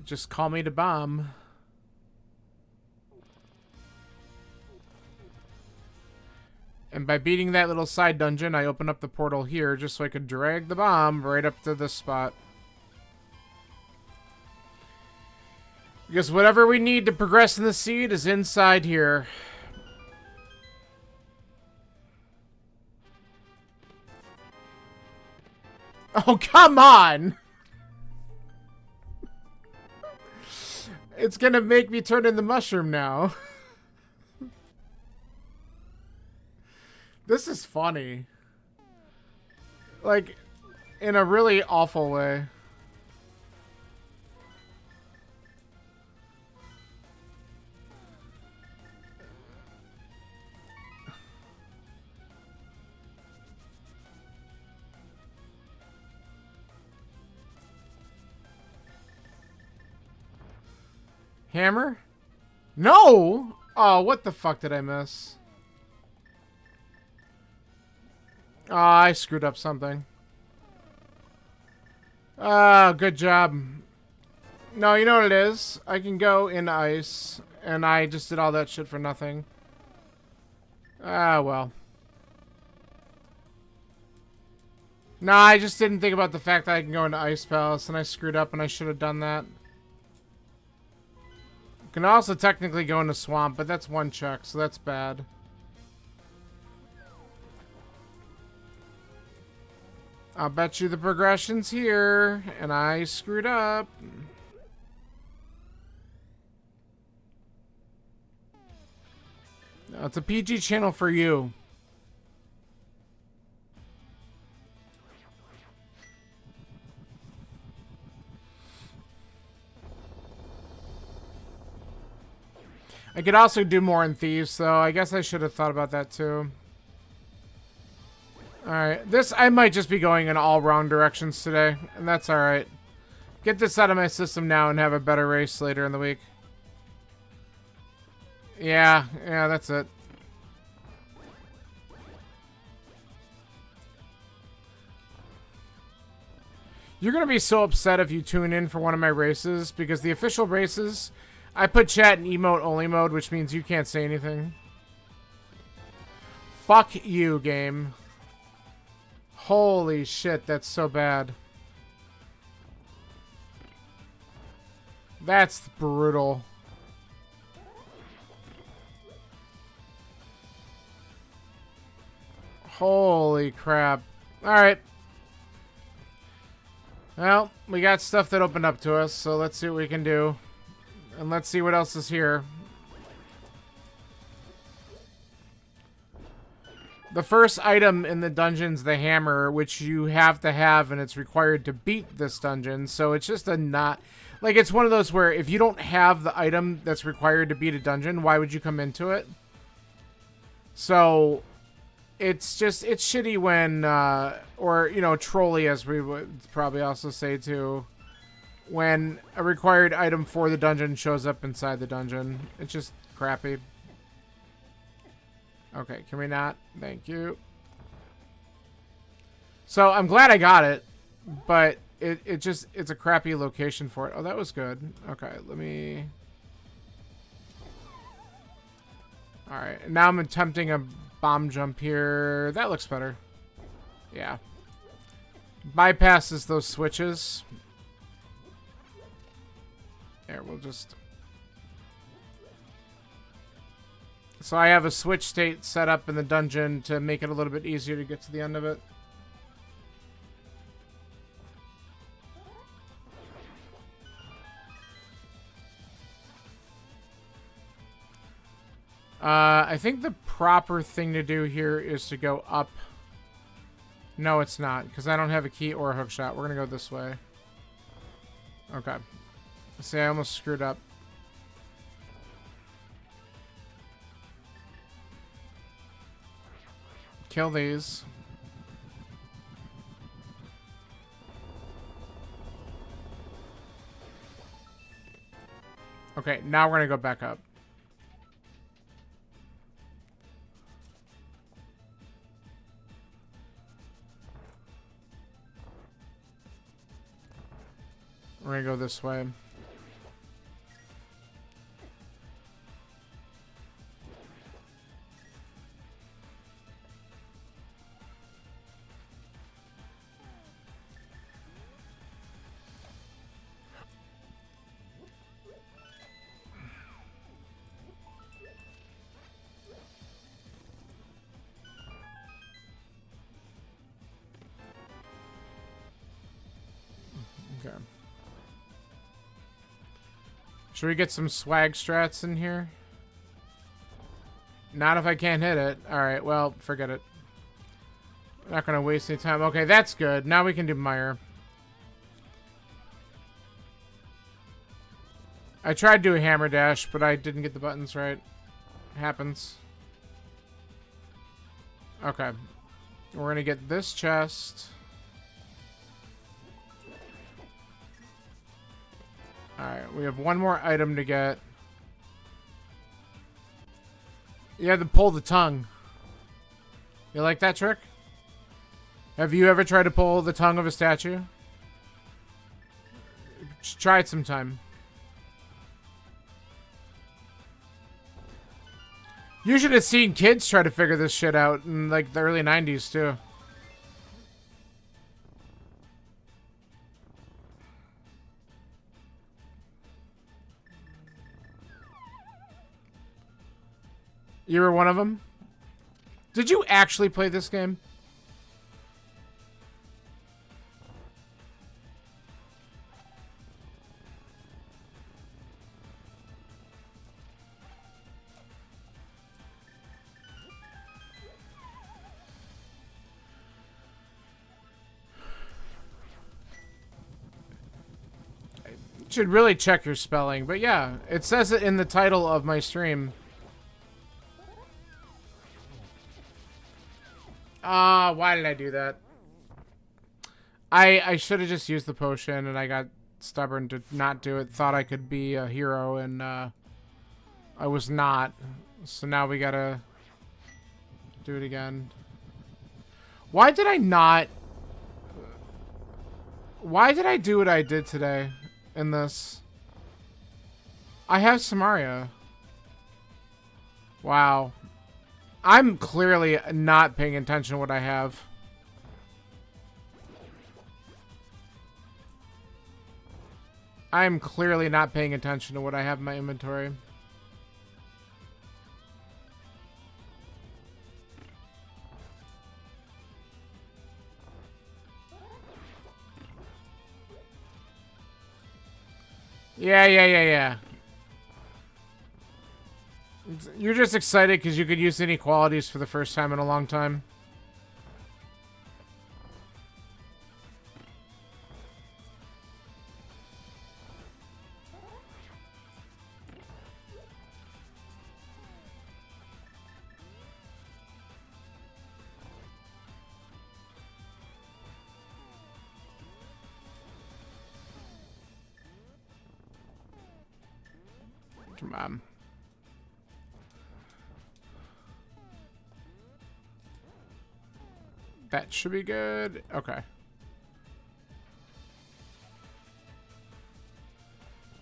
Just call me to bomb. And by beating that little side dungeon, I open up the portal here just so I could drag the bomb right up to this spot. Because whatever we need to progress in the seed is inside here. Oh, come on! It's gonna make me turn into mushroom now. This is funny. Like, in a really awful way. Hammer? No! Oh, what the fuck did I miss? Oh, I screwed up something. Ah, good job. No, you know what it is? I can go in ice, and I just did all that shit for nothing. Ah, well. No, I just didn't think about the fact that I can go into Ice Palace, and I screwed up, and I should have done that. Can also technically go into Swamp, but that's one check, so that's bad. I'll bet you the progression's here, and I screwed up. No, it's a PG channel for you. I could also do more in Thieves, so I guess I should have thought about that too. Alright, this, I might just be going in all wrong directions today, and that's alright. Get this out of my system now and have a better race later in the week. Yeah, that's it. You're gonna be so upset if you tune in for one of my races, because the official races, I put chat in emote only mode, which means you can't say anything. Fuck you, game. Holy shit, that's so bad. That's brutal. Holy crap. Alright. Well, we got stuff that opened up to us, so let's see what we can do. And let's see what else is here. The first item in the dungeon's the hammer, which you have to have, and it's required to beat this dungeon. So it's just a not... Like, it's one of those where if you don't have the item that's required to beat a dungeon, why would you come into it? So, it's just... It's shitty when... or, you know, trolly, as we would probably also say, too. When a required item for the dungeon shows up inside the dungeon. It's just crappy. Okay, can we not? Thank you. So, I'm glad I got it, but it's a crappy location for it. Oh, that was good. Okay, let me... Alright, now I'm attempting a bomb jump here. That looks better. Yeah. Bypasses those switches. There, we'll just... So I have a switch state set up in the dungeon to make it a little bit easier to get to the end of it. I think the proper thing to do here is to go up. No, it's not, because I don't have a key or a hook shot. We're going to go this way. Okay. See, I almost screwed up. Kill these. Okay, now we're gonna go back up. We're gonna go this way. Okay. Should we get some swag strats in here? Not if I can't hit it. Alright, well, forget it. Not gonna waste any time. Okay, that's good. Now we can do Mire. I tried to do a hammer dash, but I didn't get the buttons right. Happens. Okay. We're gonna get this chest. Alright, we have one more item to get. You have to pull the tongue. You like that trick? Have you ever tried to pull the tongue of a statue? Just try it sometime. You should have seen kids try to figure this shit out in like the early 90s too. You were one of them? Did you actually play this game? Should really check your spelling, but yeah, it says it in the title of my stream. Why did I do that? I should have just used the potion, and I got stubborn to not do it. Thought I could be a hero, and I was not. So now we gotta do it again. Why did I not? Why did I do what I did today in this? I have Samaria. Wow. I'm clearly not paying attention to what I have. I'm clearly not paying attention to what I have in my inventory. Yeah. You're just excited because you could use inequalities for the first time in a long time. Come on. That should be good. Okay.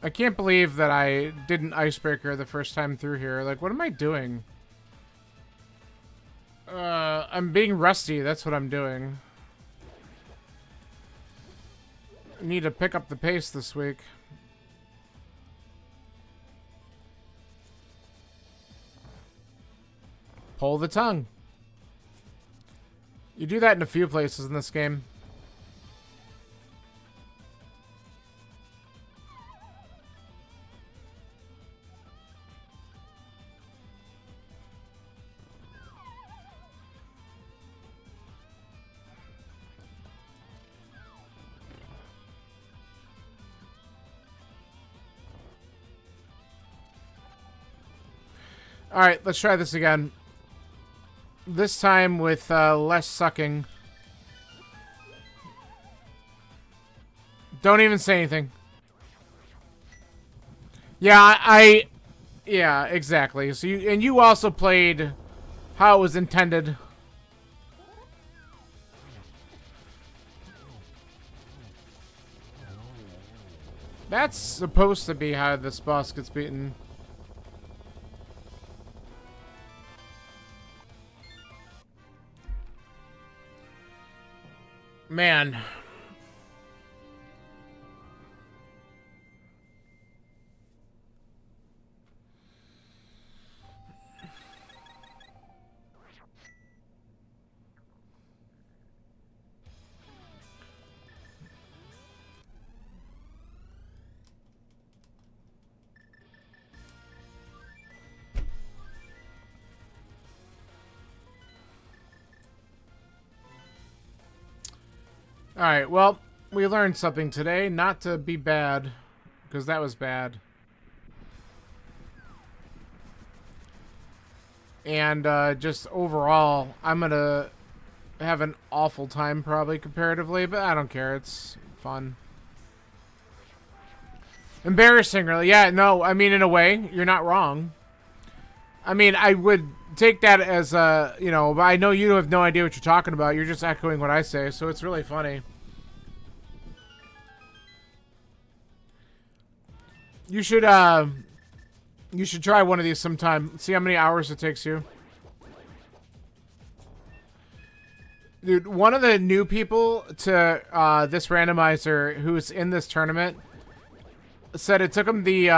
I can't believe that I did an icebreaker the first time through here. Like, what am I doing? I'm being rusty. That's what I'm doing. I need to pick up the pace this week. Pull the tongue. You do that in a few places in this game. Alright, let's try this again. This time with less sucking. Don't even say anything. Yeah, yeah, exactly. So you also played how it was intended. That's supposed to be how this boss gets beaten. Man. Alright, well, we learned something today. Not to be bad, because that was bad. And just overall, I'm going to have an awful time probably comparatively, but I don't care. It's fun. Embarrassing, really. Yeah, no, I mean, in a way, you're not wrong. I mean, I would take that as a, you know, but I know you have no idea what you're talking about. You're just echoing what I say, so it's really funny. You should try one of these sometime. See how many hours it takes you. Dude, one of the new people to this randomizer who's in this tournament said it took him the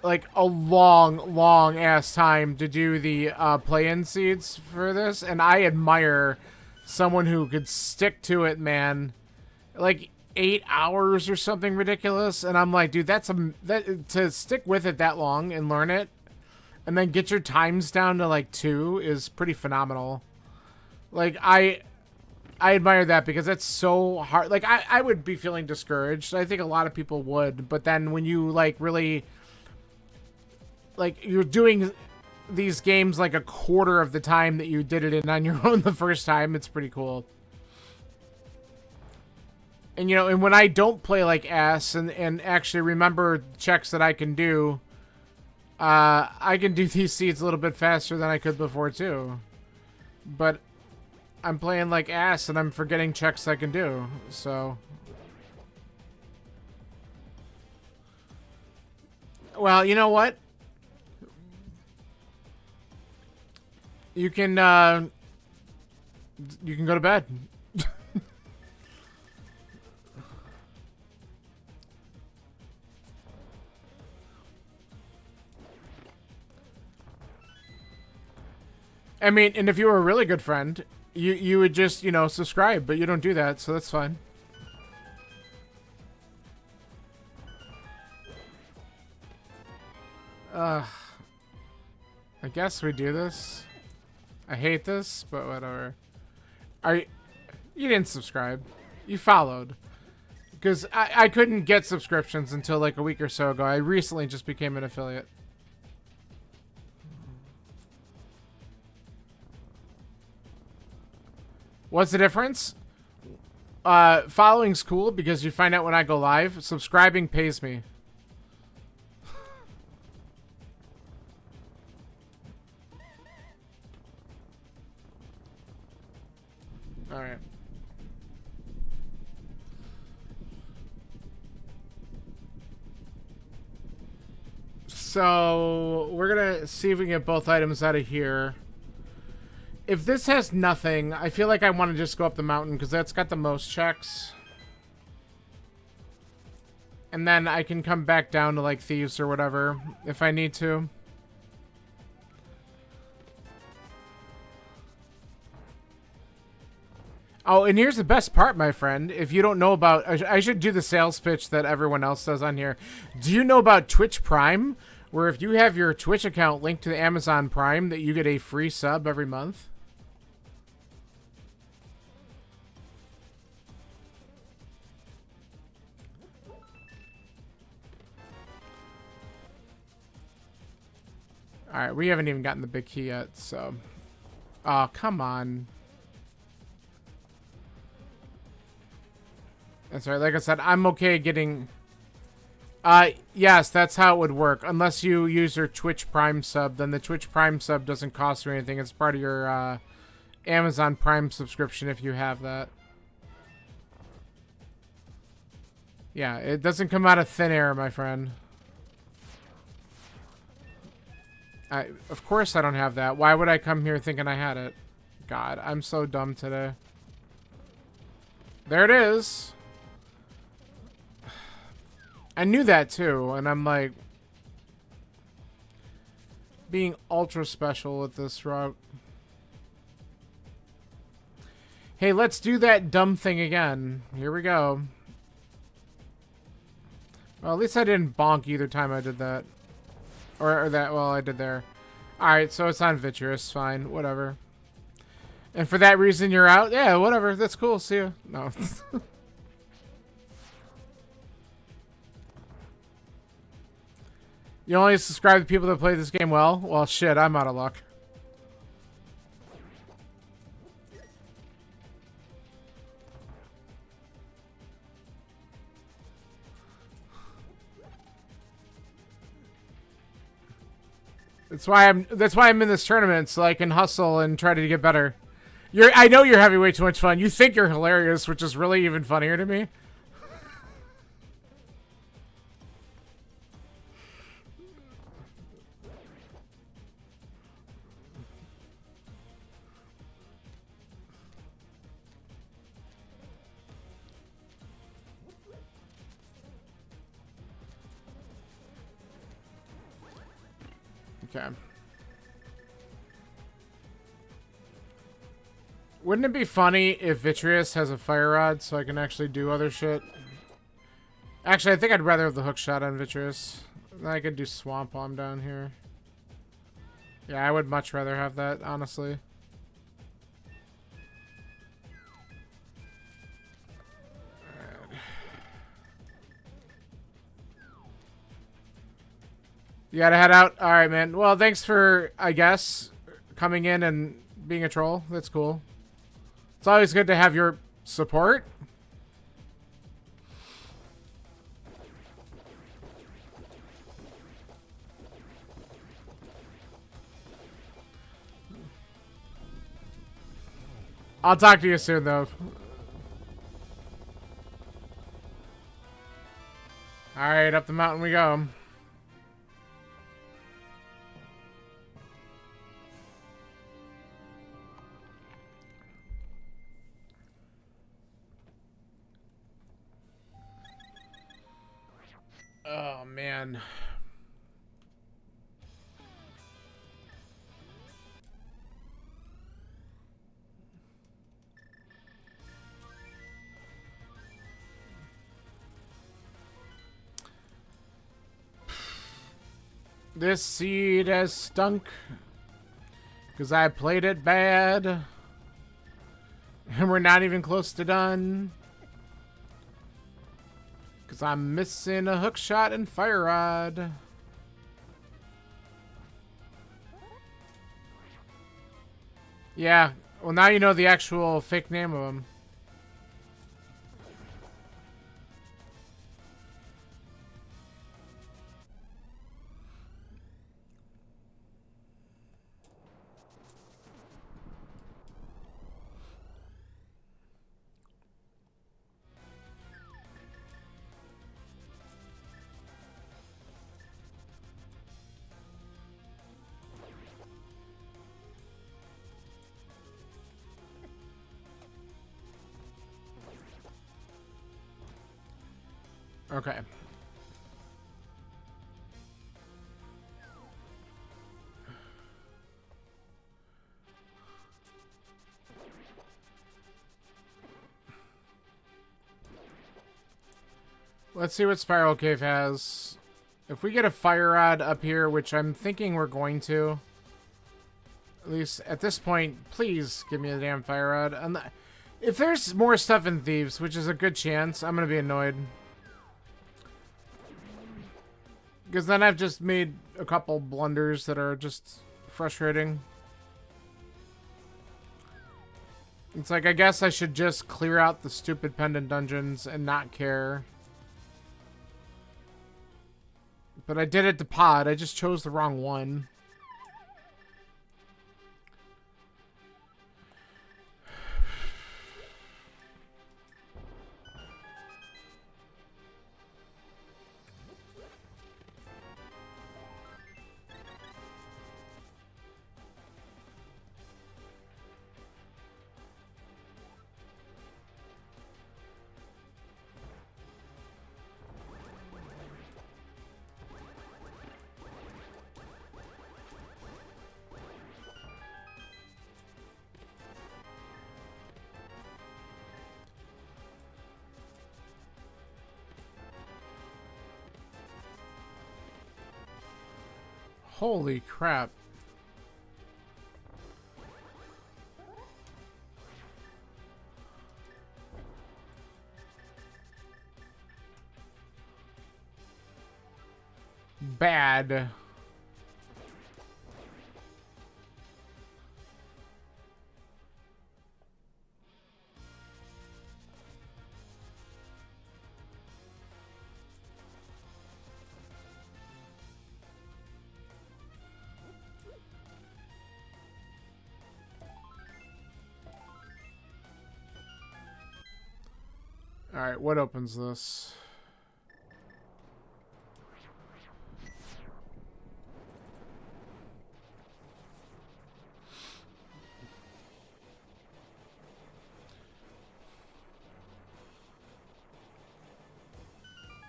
like a long ass time to do the play-in seeds for this, and I admire someone who could stick to it, man. Like 8 hours or something ridiculous, and I'm like, dude, that to stick with it that long and learn it, and then get your times down to like 2 is pretty phenomenal. Like I admire that because that's so hard. Like I would be feeling discouraged. I think a lot of people would, but then when you like really like you're doing these games like a quarter of the time that you did it in on your own the first time, it's pretty cool. And you know, and when I don't play like ass and actually remember checks that I can do, I can do these seeds a little bit faster than I could before too. But I'm playing like ass and I'm forgetting checks I can do, so. Well, you know what? You can go to bed. I mean, and if you were a really good friend, you would just, you know, subscribe, but you don't do that, so that's fine. I guess we do this. I hate this, but whatever. You didn't subscribe. You followed. Because I couldn't get subscriptions until like a week or so ago. I recently just became an affiliate. What's the difference? Following's cool because you find out when I go live. Subscribing pays me. Alright. So, we're gonna see if we can get both items out of here. If this has nothing, I feel like I want to just go up the mountain because that's got the most checks. And then I can come back down to like Thieves or whatever if I need to. Oh, and here's the best part, my friend. If you don't know about... I should do the sales pitch that everyone else does on here. Do you know about Twitch Prime? Where if you have your Twitch account linked to the Amazon Prime, that you get a free sub every month? Alright, we haven't even gotten the big key yet, so... Oh, come on. That's right, like I said, I'm okay getting... yes, that's how it would work. Unless you use your Twitch Prime sub, then the Twitch Prime sub doesn't cost you anything. It's part of your, Amazon Prime subscription if you have that. Yeah, it doesn't come out of thin air, my friend. Of course I don't have that. Why would I come here thinking I had it? God, I'm so dumb today. There it is. I knew that too, and I'm like being ultra special with this route. Hey, let's do that dumb thing again. Here we go. Well, at least I didn't bonk either time I did that. Or that, well, I did there. Alright, so it's on Vitreous. Fine, whatever. And for that reason you're out? Yeah, whatever. That's cool. See ya. No. You only subscribe to people that play this game well? Well, shit, I'm out of luck. That's why I'm in this tournament, so I can hustle and try to get better. I know you're having way too much fun. You think you're hilarious, which is really even funnier to me. Okay. Wouldn't it be funny if Vitreous has a fire rod so I can actually do other shit? Actually, I think I'd rather have the hook shot on Vitreous. I could do Swamp while I'm down here. Yeah, I would much rather have that, honestly. You gotta head out? Alright, man. Well, thanks for, I guess, coming in and being a troll. That's cool. It's always good to have your support. I'll talk to you soon, though. Alright, up the mountain we go. Oh, man. This seed has stunk because I played it bad. And we're not even close to done. Because I'm missing a hook shot and fire rod. Yeah. Well, now you know the actual fake name of them. Okay. Let's see what Spiral Cave has. If we get a fire rod up here, which I'm thinking we're going to, at least at this point, please give me a damn fire rod. And if there's more stuff in Thieves, which is a good chance, I'm going to be annoyed. Because then I've just made a couple blunders that are just frustrating. It's like, I guess I should just clear out the stupid pendant dungeons and not care. But I did it to pod. I just chose the wrong one. Holy crap. Bad. Alright, what opens this?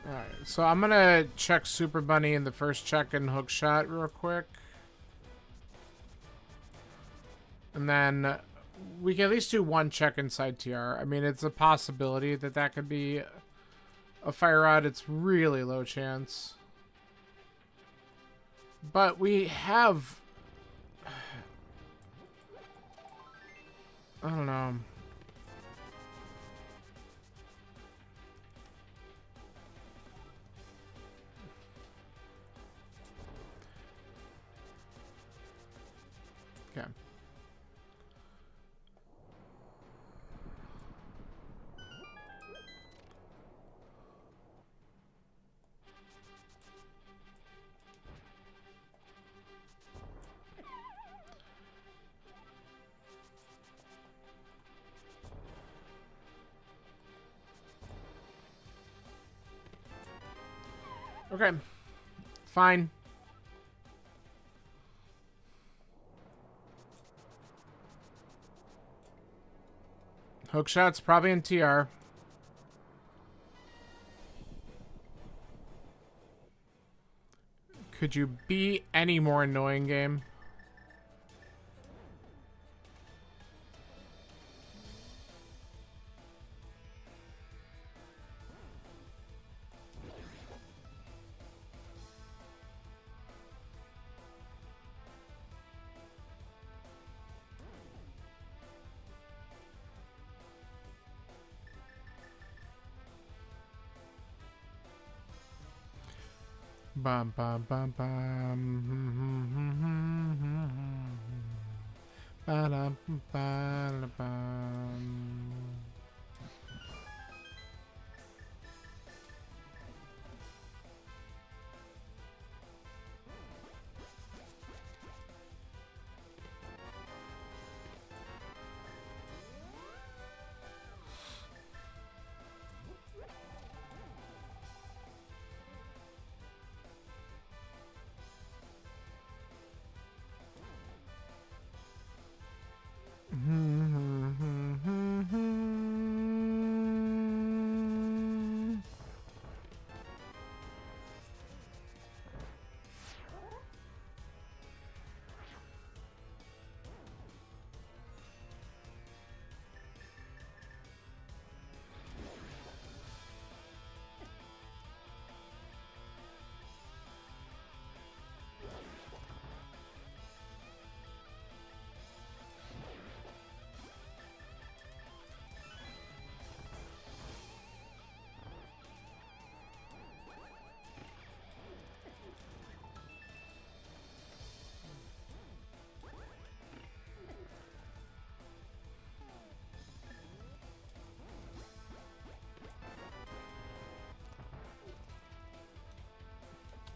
Alright, so I'm gonna check Super Bunny in the first check and hook shot real quick. And then we can at least do one check inside TR. I mean, it's a possibility that that could be a fire rod. It's really low chance. But we have... I don't know. Okay. Okay. Fine. Hook shot's probably in TR. Could you be any more annoying, game? Bum bum bum bum. Ba-dum, ba-da-bum.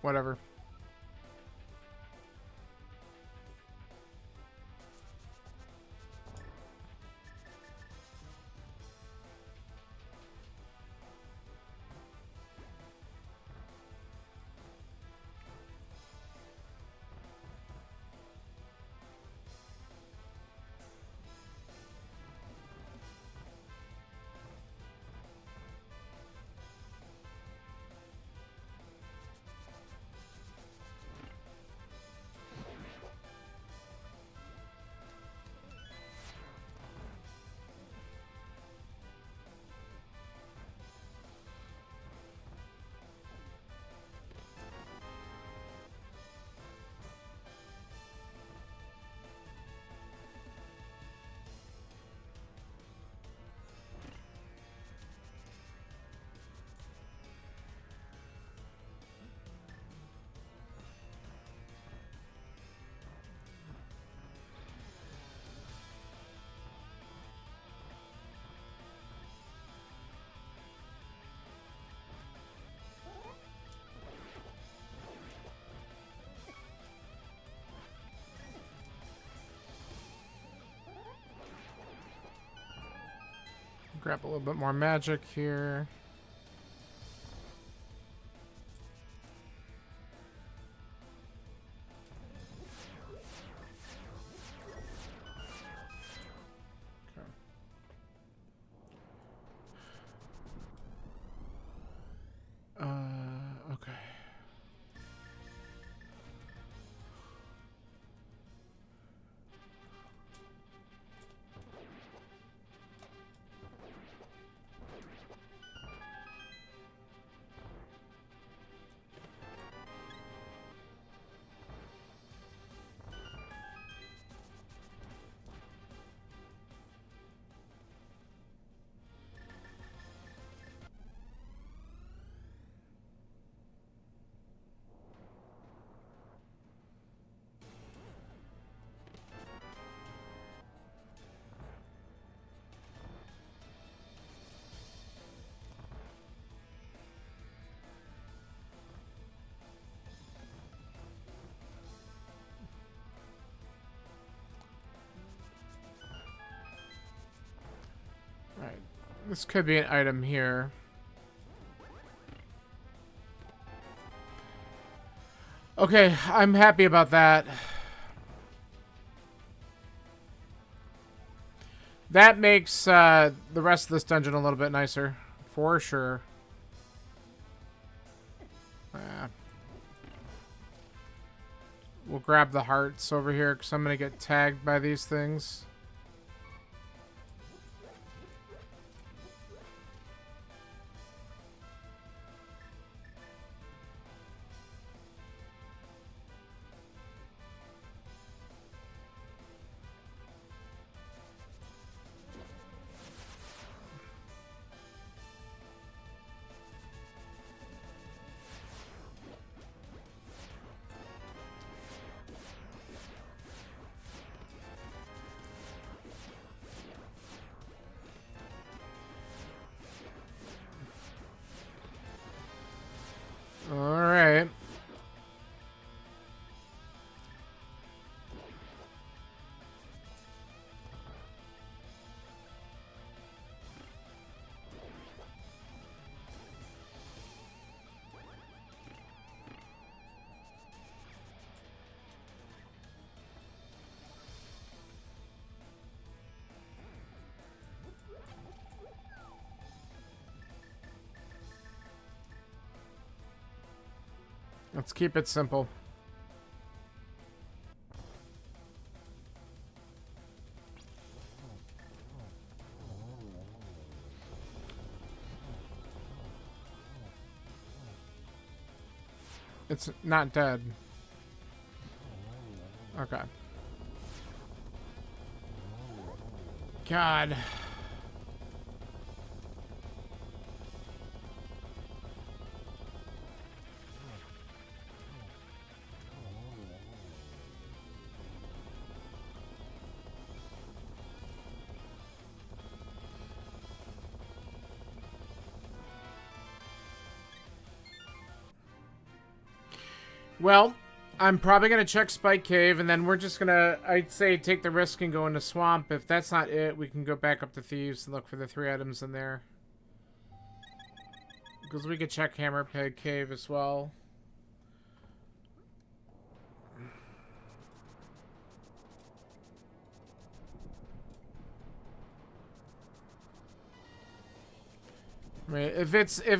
Whatever. Grab a little bit more magic here. Okay. This could be an item here. Okay, I'm happy about that. That makes the rest of this dungeon a little bit nicer. For sure. We'll grab the hearts over here because I'm going to get tagged by these things. Alright. Let's keep it simple. It's not dead. Okay. God. Well, I'm probably going to check Spike Cave, and then we're just going to, I'd say, take the risk and go into Swamp. If that's not it, we can go back up to Thieves and look for the 3 items in there. Because we could check Hammer Pig Cave as well. I mean, if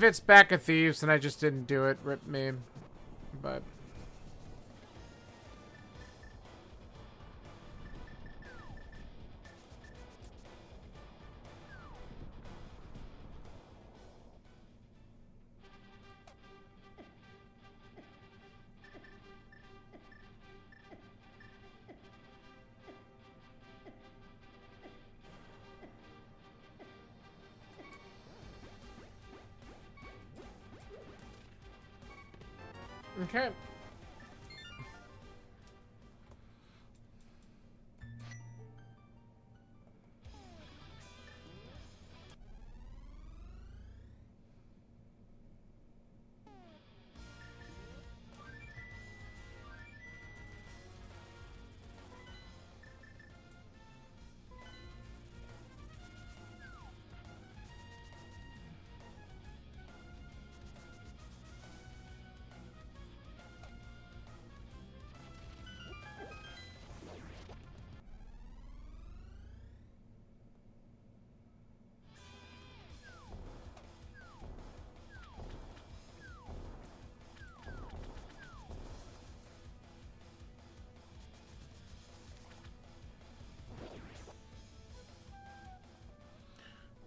it's back at Thieves, then I just didn't do it. Rip me. But... Okay.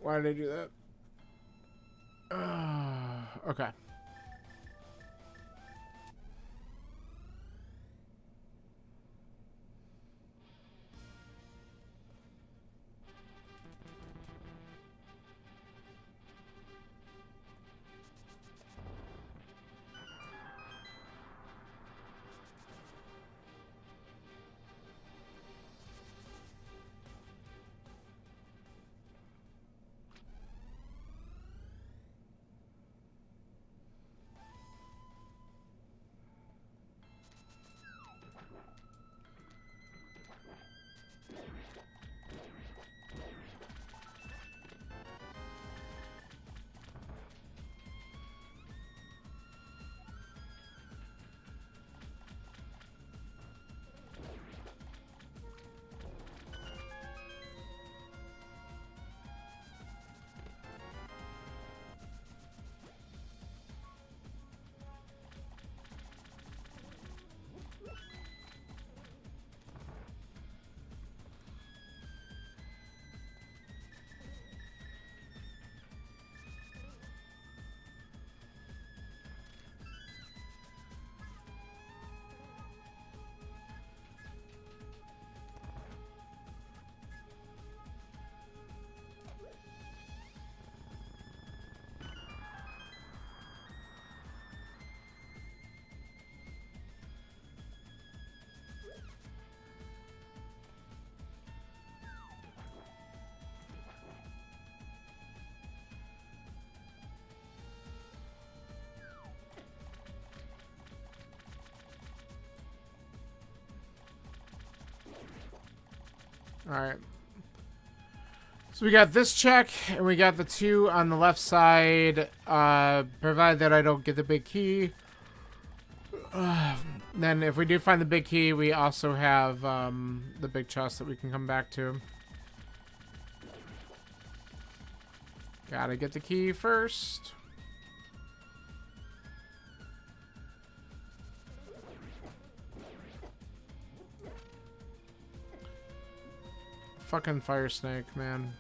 Why did I do that? Okay. Alright. So we got this check, and we got the 2 on the left side. Provided that I don't get the big key. Then if we do find the big key, we also have the big chest that we can come back to. Gotta get the key first. Fucking fire snake, man.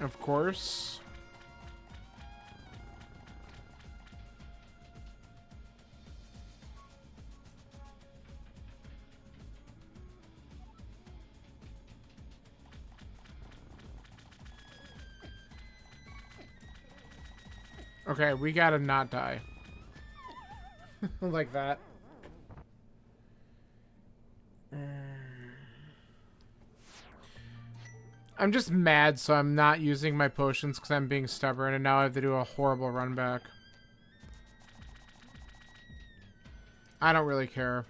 Of course. Okay, we gotta not die. Like that. I'm just mad, so I'm not using my potions because I'm being stubborn, and now I have to do a horrible run back. I don't really care.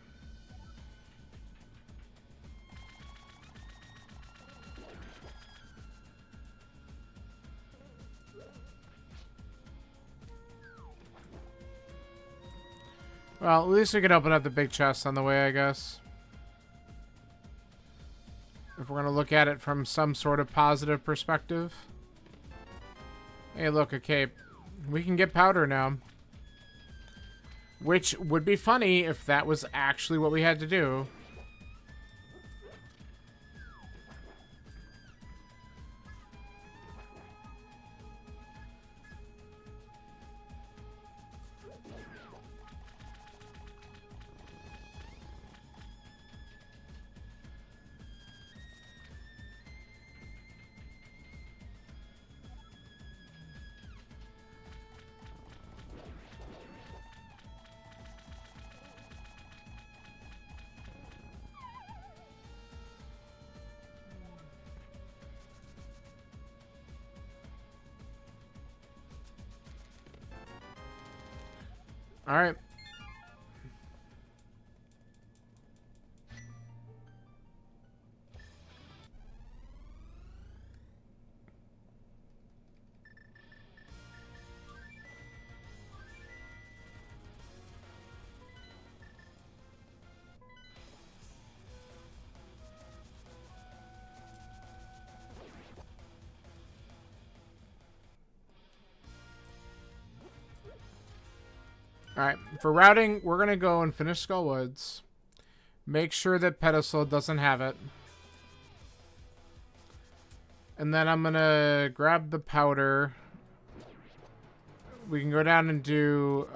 Well, at least we can open up the big chest on the way, I guess. If we're going to look at it from some sort of positive perspective. Hey, look, a cape. We can get powder now. Which would be funny if that was actually what we had to do. All right. Alright, for routing, we're going to go and finish Skull Woods. Make sure that Pedestal doesn't have it. And then I'm going to grab the powder. We can go down and do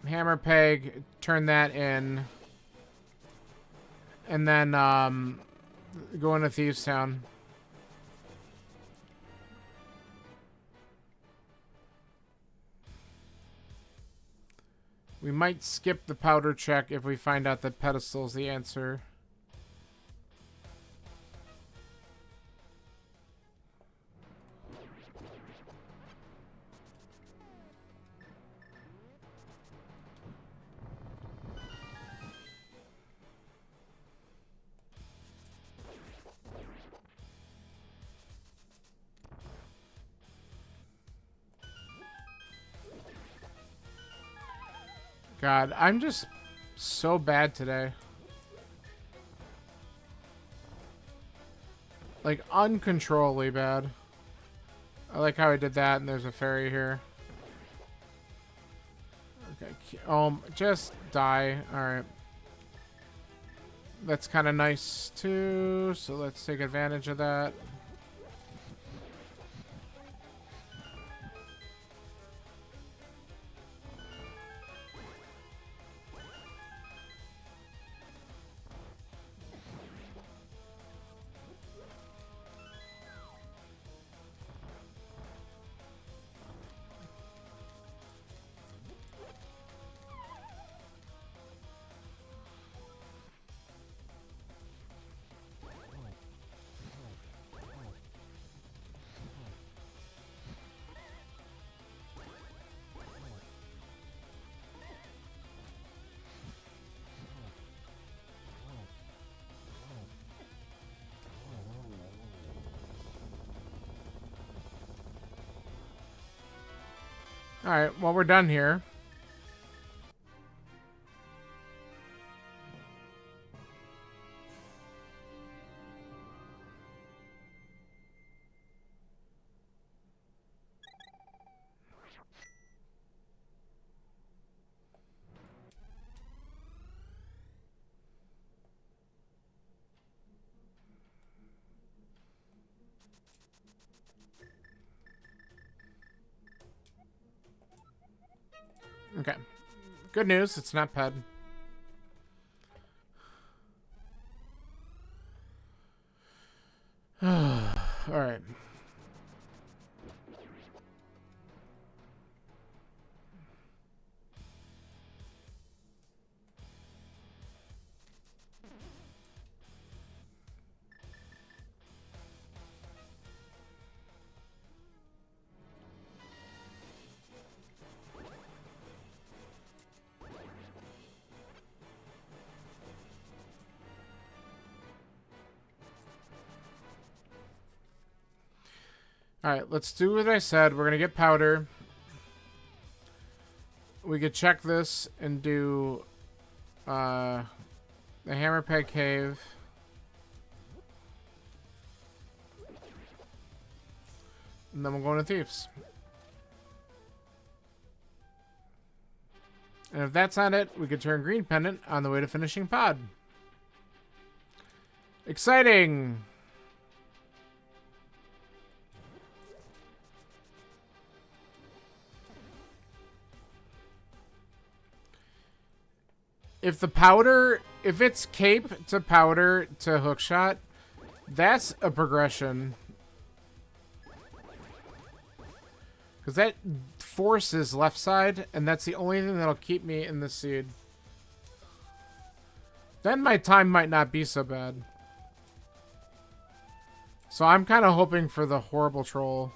Hammer Peg, turn that in. And then go into Thieves Town. We might skip the powder check if we find out that Pedestal's the answer. God, I'm just so bad today. Like, uncontrollably bad. I like how I did that, and there's a fairy here. Okay, just die. Alright. That's kind of nice, too, so let's take advantage of that. Alright, well, we're done here. Okay. Good news, it's not Ped. Alright. Alright, let's do what I said. We're gonna get powder. We could check this and do the Hammer Peg Cave. And then we'll go into Thieves. And if that's not it, we could turn Green Pendant on the way to finishing Pod. Exciting! If the powder, if it's cape to powder to hookshot, that's a progression. Because that forces left side, and that's the only thing that'll keep me in the seed. Then my time might not be so bad. So I'm kind of hoping for the horrible troll.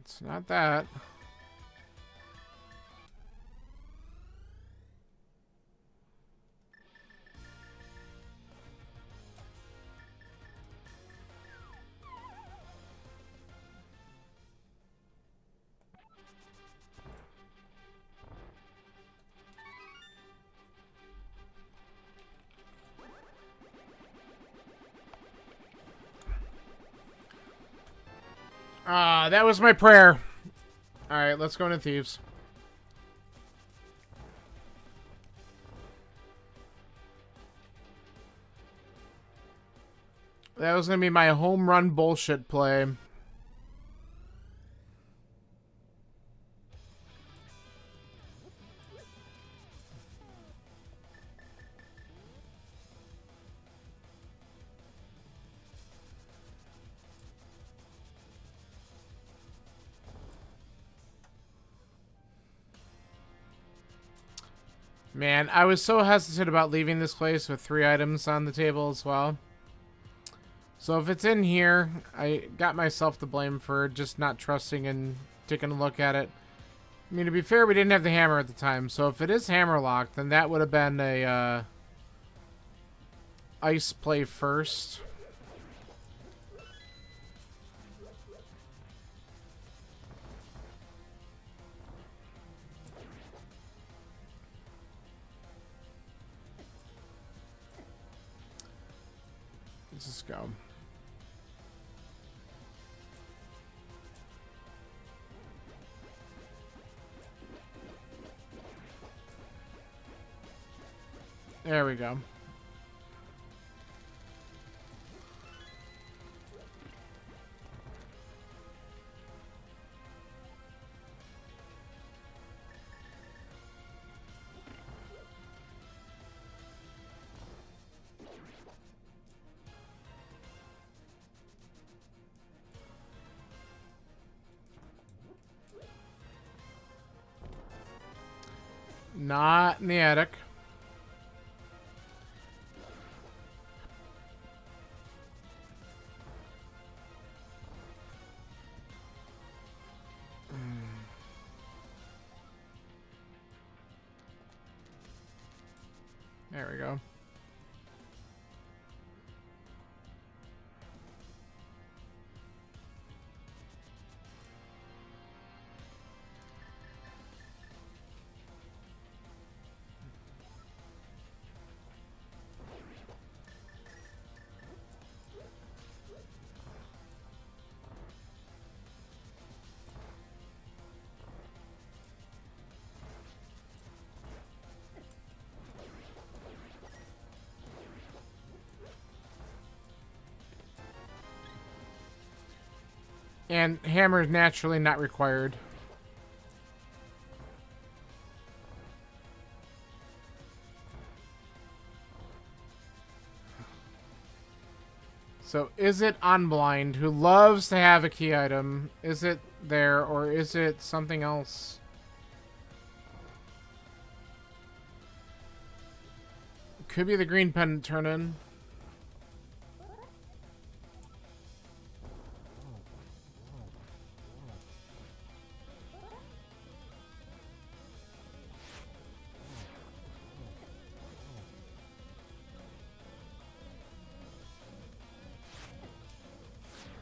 It's not that. Ah, that was my prayer. Alright, let's go into Thieves. That was going to be my home run bullshit play. Man, I was so hesitant about leaving this place with 3 items on the table as well. So if it's in here, I got myself to blame for just not trusting and taking a look at it. I mean, to be fair, we didn't have the hammer at the time, so if it is hammer locked, then that would have been a ice play first. Let's just go. There we go. Not in the attic. There we go. And hammer is naturally not required. So is it Unblind, who loves to have a key item? Is it there, or is it something else? Could be the green pendant turn-in.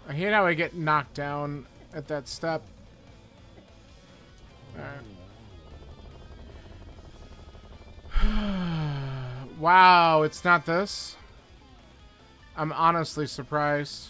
I hate how I get knocked down at that step. Alright. Wow, it's not this? I'm honestly surprised.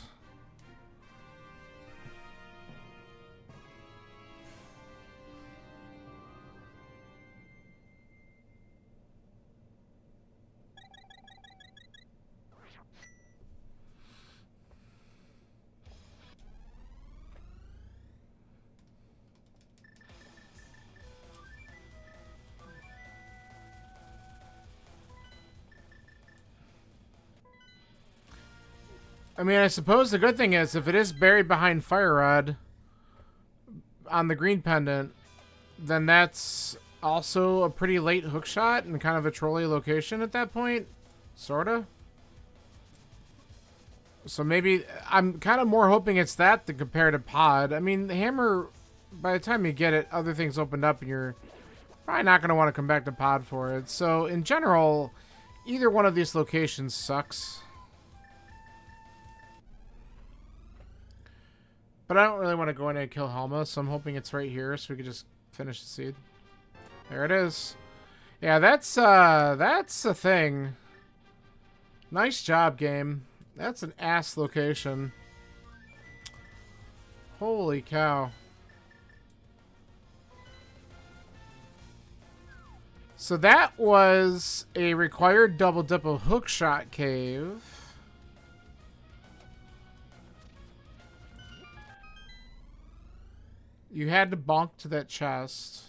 I mean, I suppose the good thing is, if it is buried behind Fire Rod on the green pendant, then that's also a pretty late hook shot and kind of a trolley location at that point. Sorta. So maybe, I'm kind of more hoping it's that than compared to Pod. I mean, the hammer, by the time you get it, other things opened up and you're probably not going to want to come back to Pod for it. So, in general, either one of these locations sucks. But I don't really want to go in and kill Helma, so I'm hoping it's right here so we can just finish the seed. There it is. Yeah, that's a thing. Nice job, game. That's an ass location. Holy cow. So that was a required double dip of hookshot cave. You had to bonk to that chest.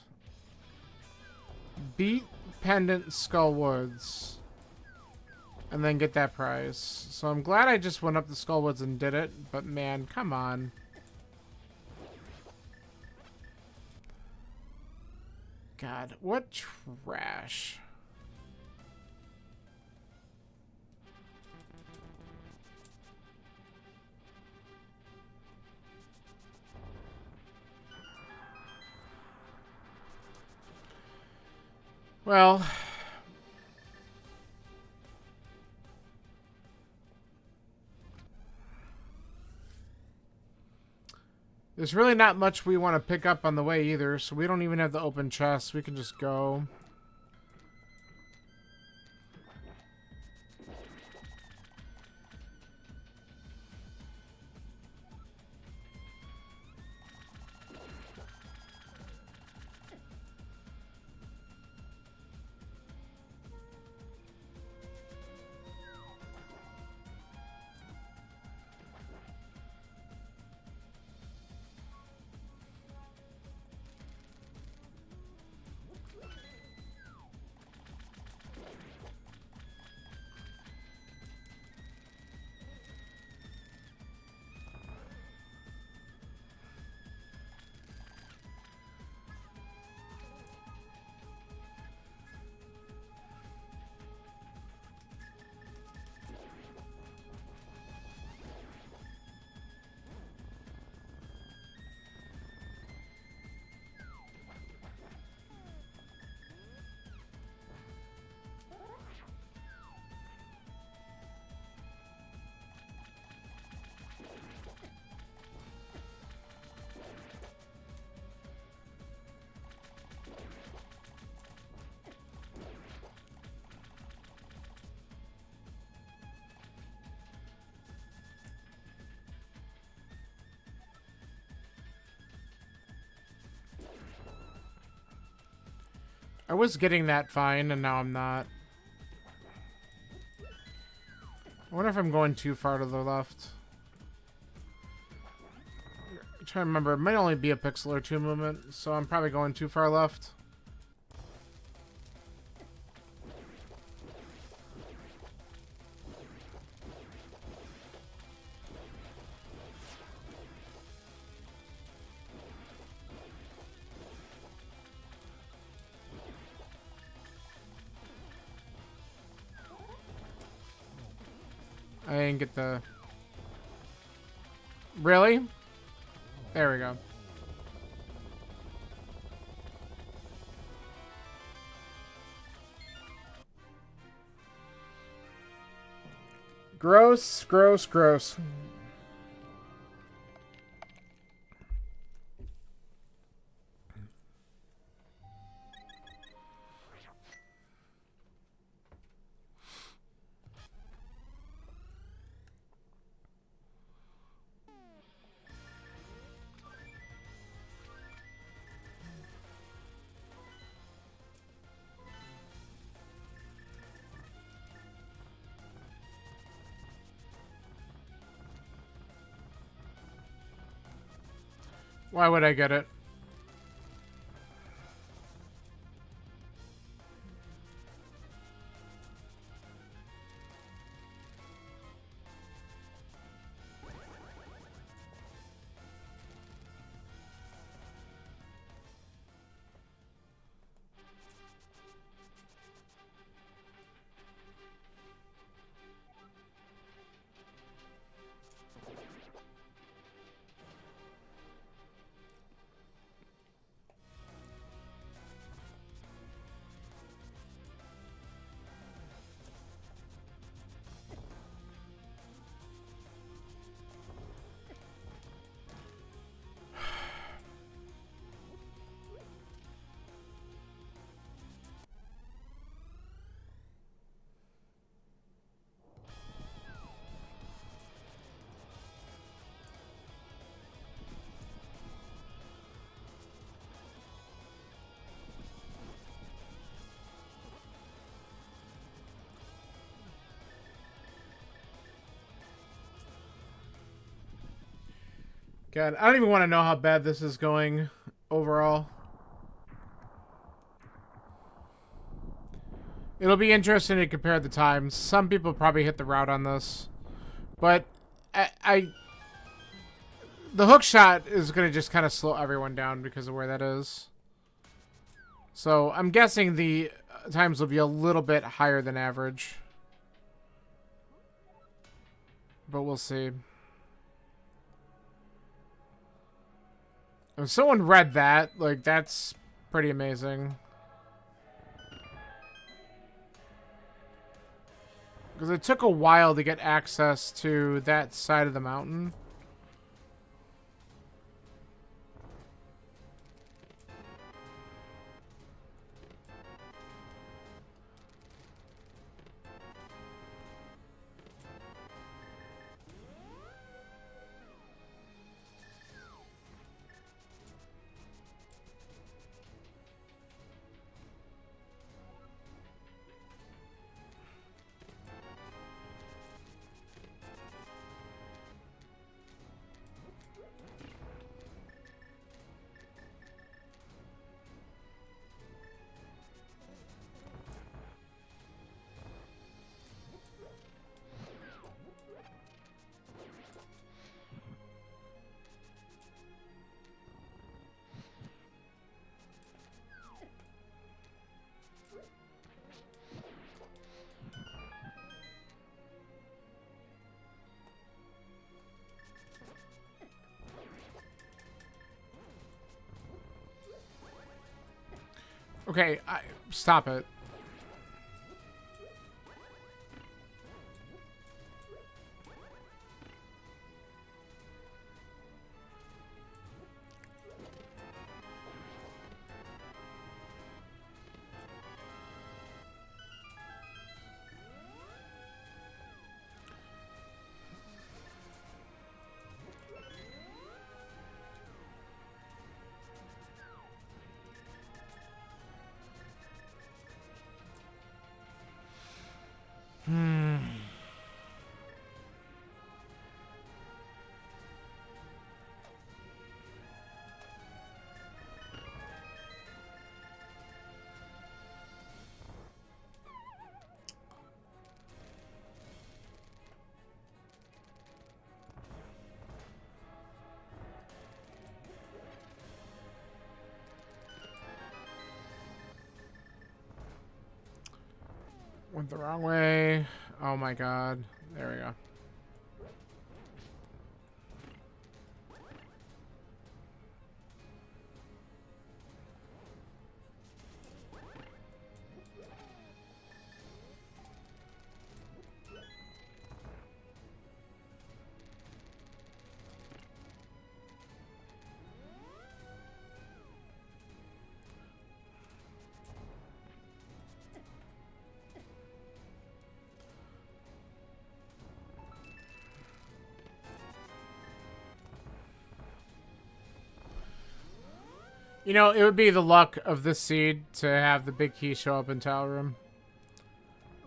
Beat Pendant Skull Woods. And then get that prize. So I'm glad I just went up to Skull Woods and did it. But man, come on. God, what trash. Well, there's really not much we want to pick up on the way either, so we don't even have the open chest. We can just go. I was getting that fine, and now I'm not. I wonder if I'm going too far to the left. I'm trying to remember. It might only be a pixel or two movement, so I'm probably going too far left. I didn't get the... Really? There we go. Gross, gross, gross. Why would I get it? God, I don't even want to know how bad this is going overall. It'll be interesting to compare the times. Some people probably hit the route on this. But the hook shot is going to just kind of slow everyone down because of where that is. So I'm guessing the times will be a little bit higher than average. But we'll see. If someone read that, like, that's pretty amazing. Because it took a while to get access to that side of the mountain. Okay, stop it. Went the wrong way. Oh my god. There we go. You know, it would be the luck of this seed to have the big key show up in Tower Room.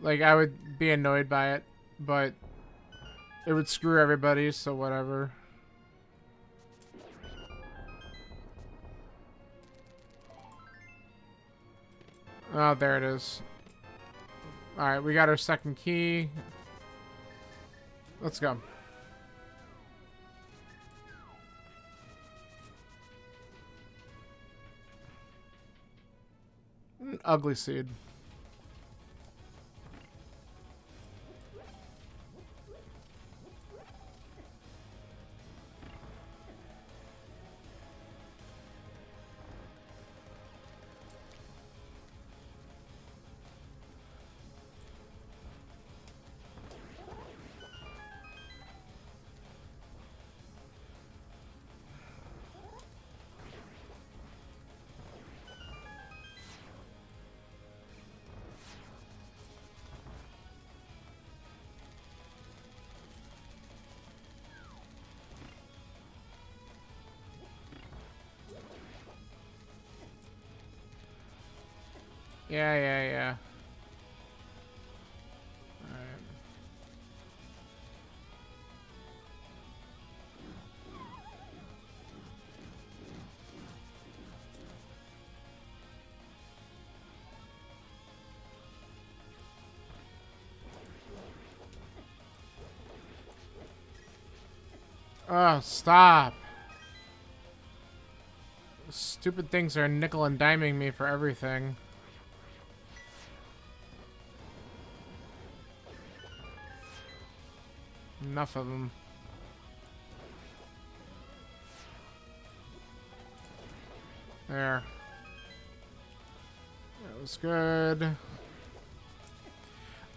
Like, I would be annoyed by it, but it would screw everybody, so whatever. Oh, there it is. Alright, we got our second key. Let's go. Ugly seed. Yeah. Alright. Oh, stop. Stupid things are nickel and diming me for everything. Enough of them. There. That was good.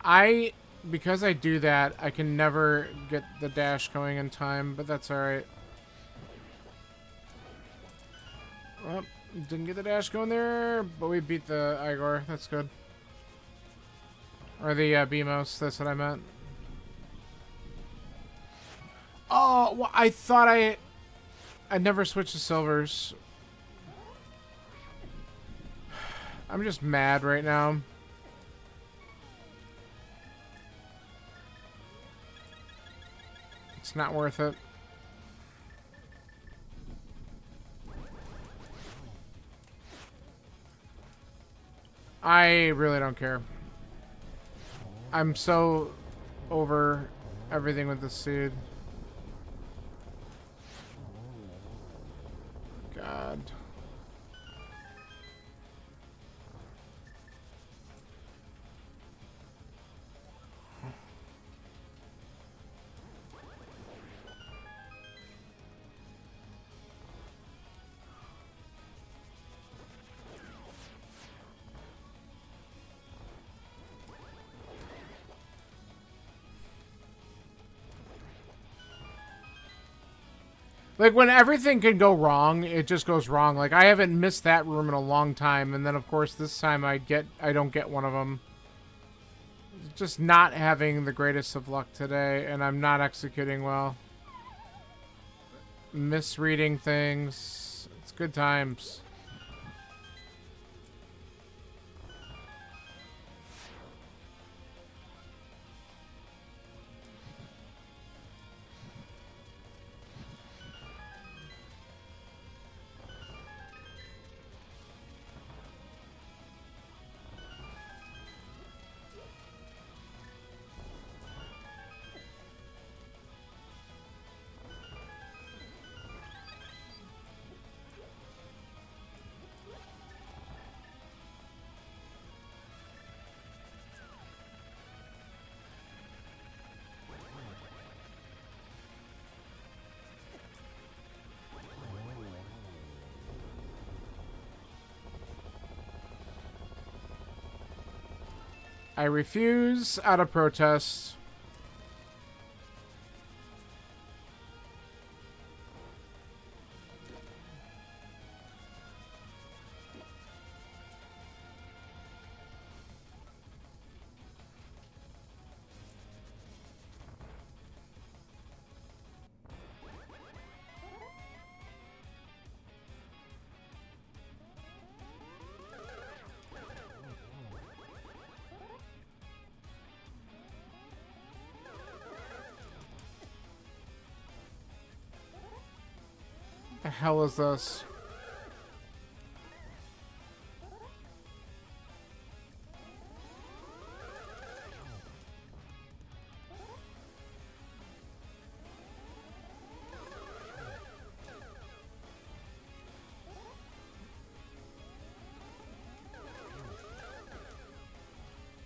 I because I do that, I can never get the dash going in time, but that's alright. Well, didn't get the dash going there, but we beat the Igor. That's good. Or the BMOS, that's what I meant. Oh, well, I thought I never switched to silvers. I'm just mad right now. It's not worth it. I really don't care. I'm so over everything with this seed. God. Like, when everything can go wrong, it just goes wrong. Like, I haven't missed that room in a long time, and then, of course, this time I don't get one of them. Just not having the greatest of luck today, and I'm not executing well. Misreading things. It's good times. I refuse out of protest. The hell is this?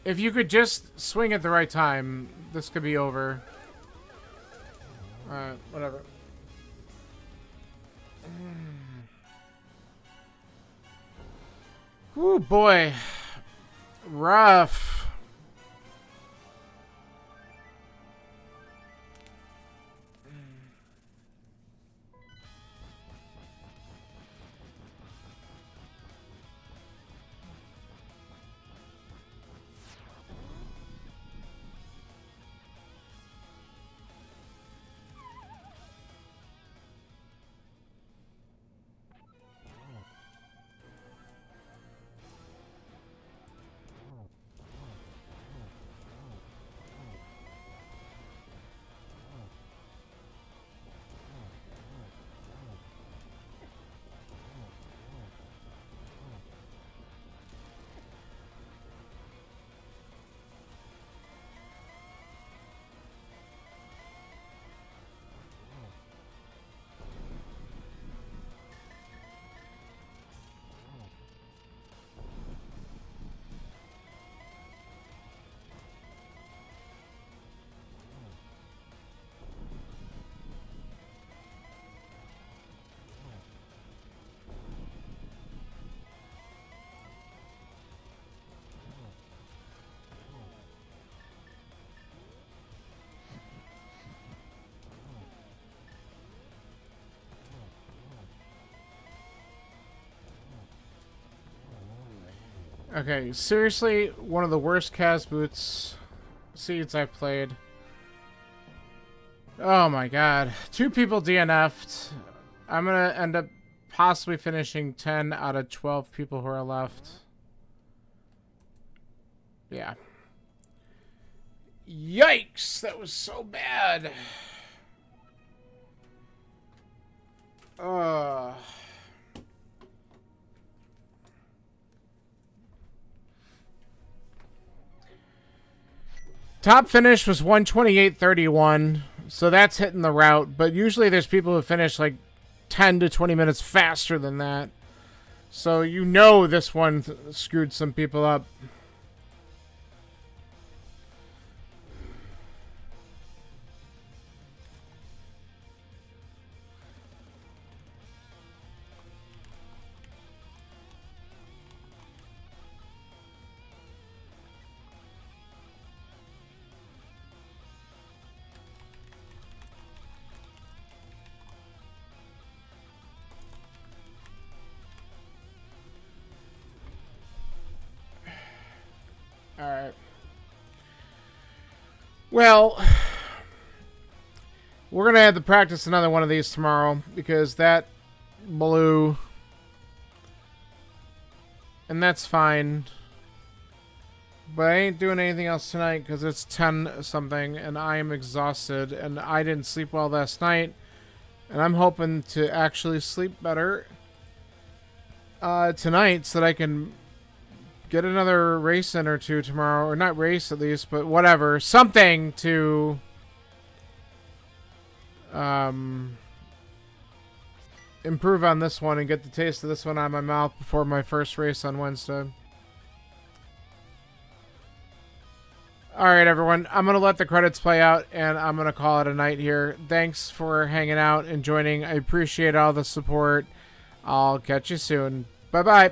If you could just swing at the right time, this could be over. Alright, whatever. Ooh, boy. Rough. Okay, seriously, one of the worst Cas Boots seeds I've played. Oh my god. 2 people DNF'd. I'm gonna end up possibly finishing 10 out of 12 people who are left. Yeah. Yikes! That was so bad. Top finish was 128.31, so that's hitting the route, but usually there's people who finish like 10 to 20 minutes faster than that. So you know this one screwed some people up. Alright. Well, we're going to have to practice another one of these tomorrow because that blew. And that's fine. But I ain't doing anything else tonight because it's 10 something and I am exhausted and I didn't sleep well last night. And I'm hoping to actually sleep better tonight so that I can get another race in or two tomorrow. Or not race at least, but whatever. Something to improve on this one and get the taste of this one out of my mouth before my first race on Wednesday. Alright, everyone. I'm going to let the credits play out, and I'm going to call it a night here. Thanks for hanging out and joining. I appreciate all the support. I'll catch you soon. Bye-bye.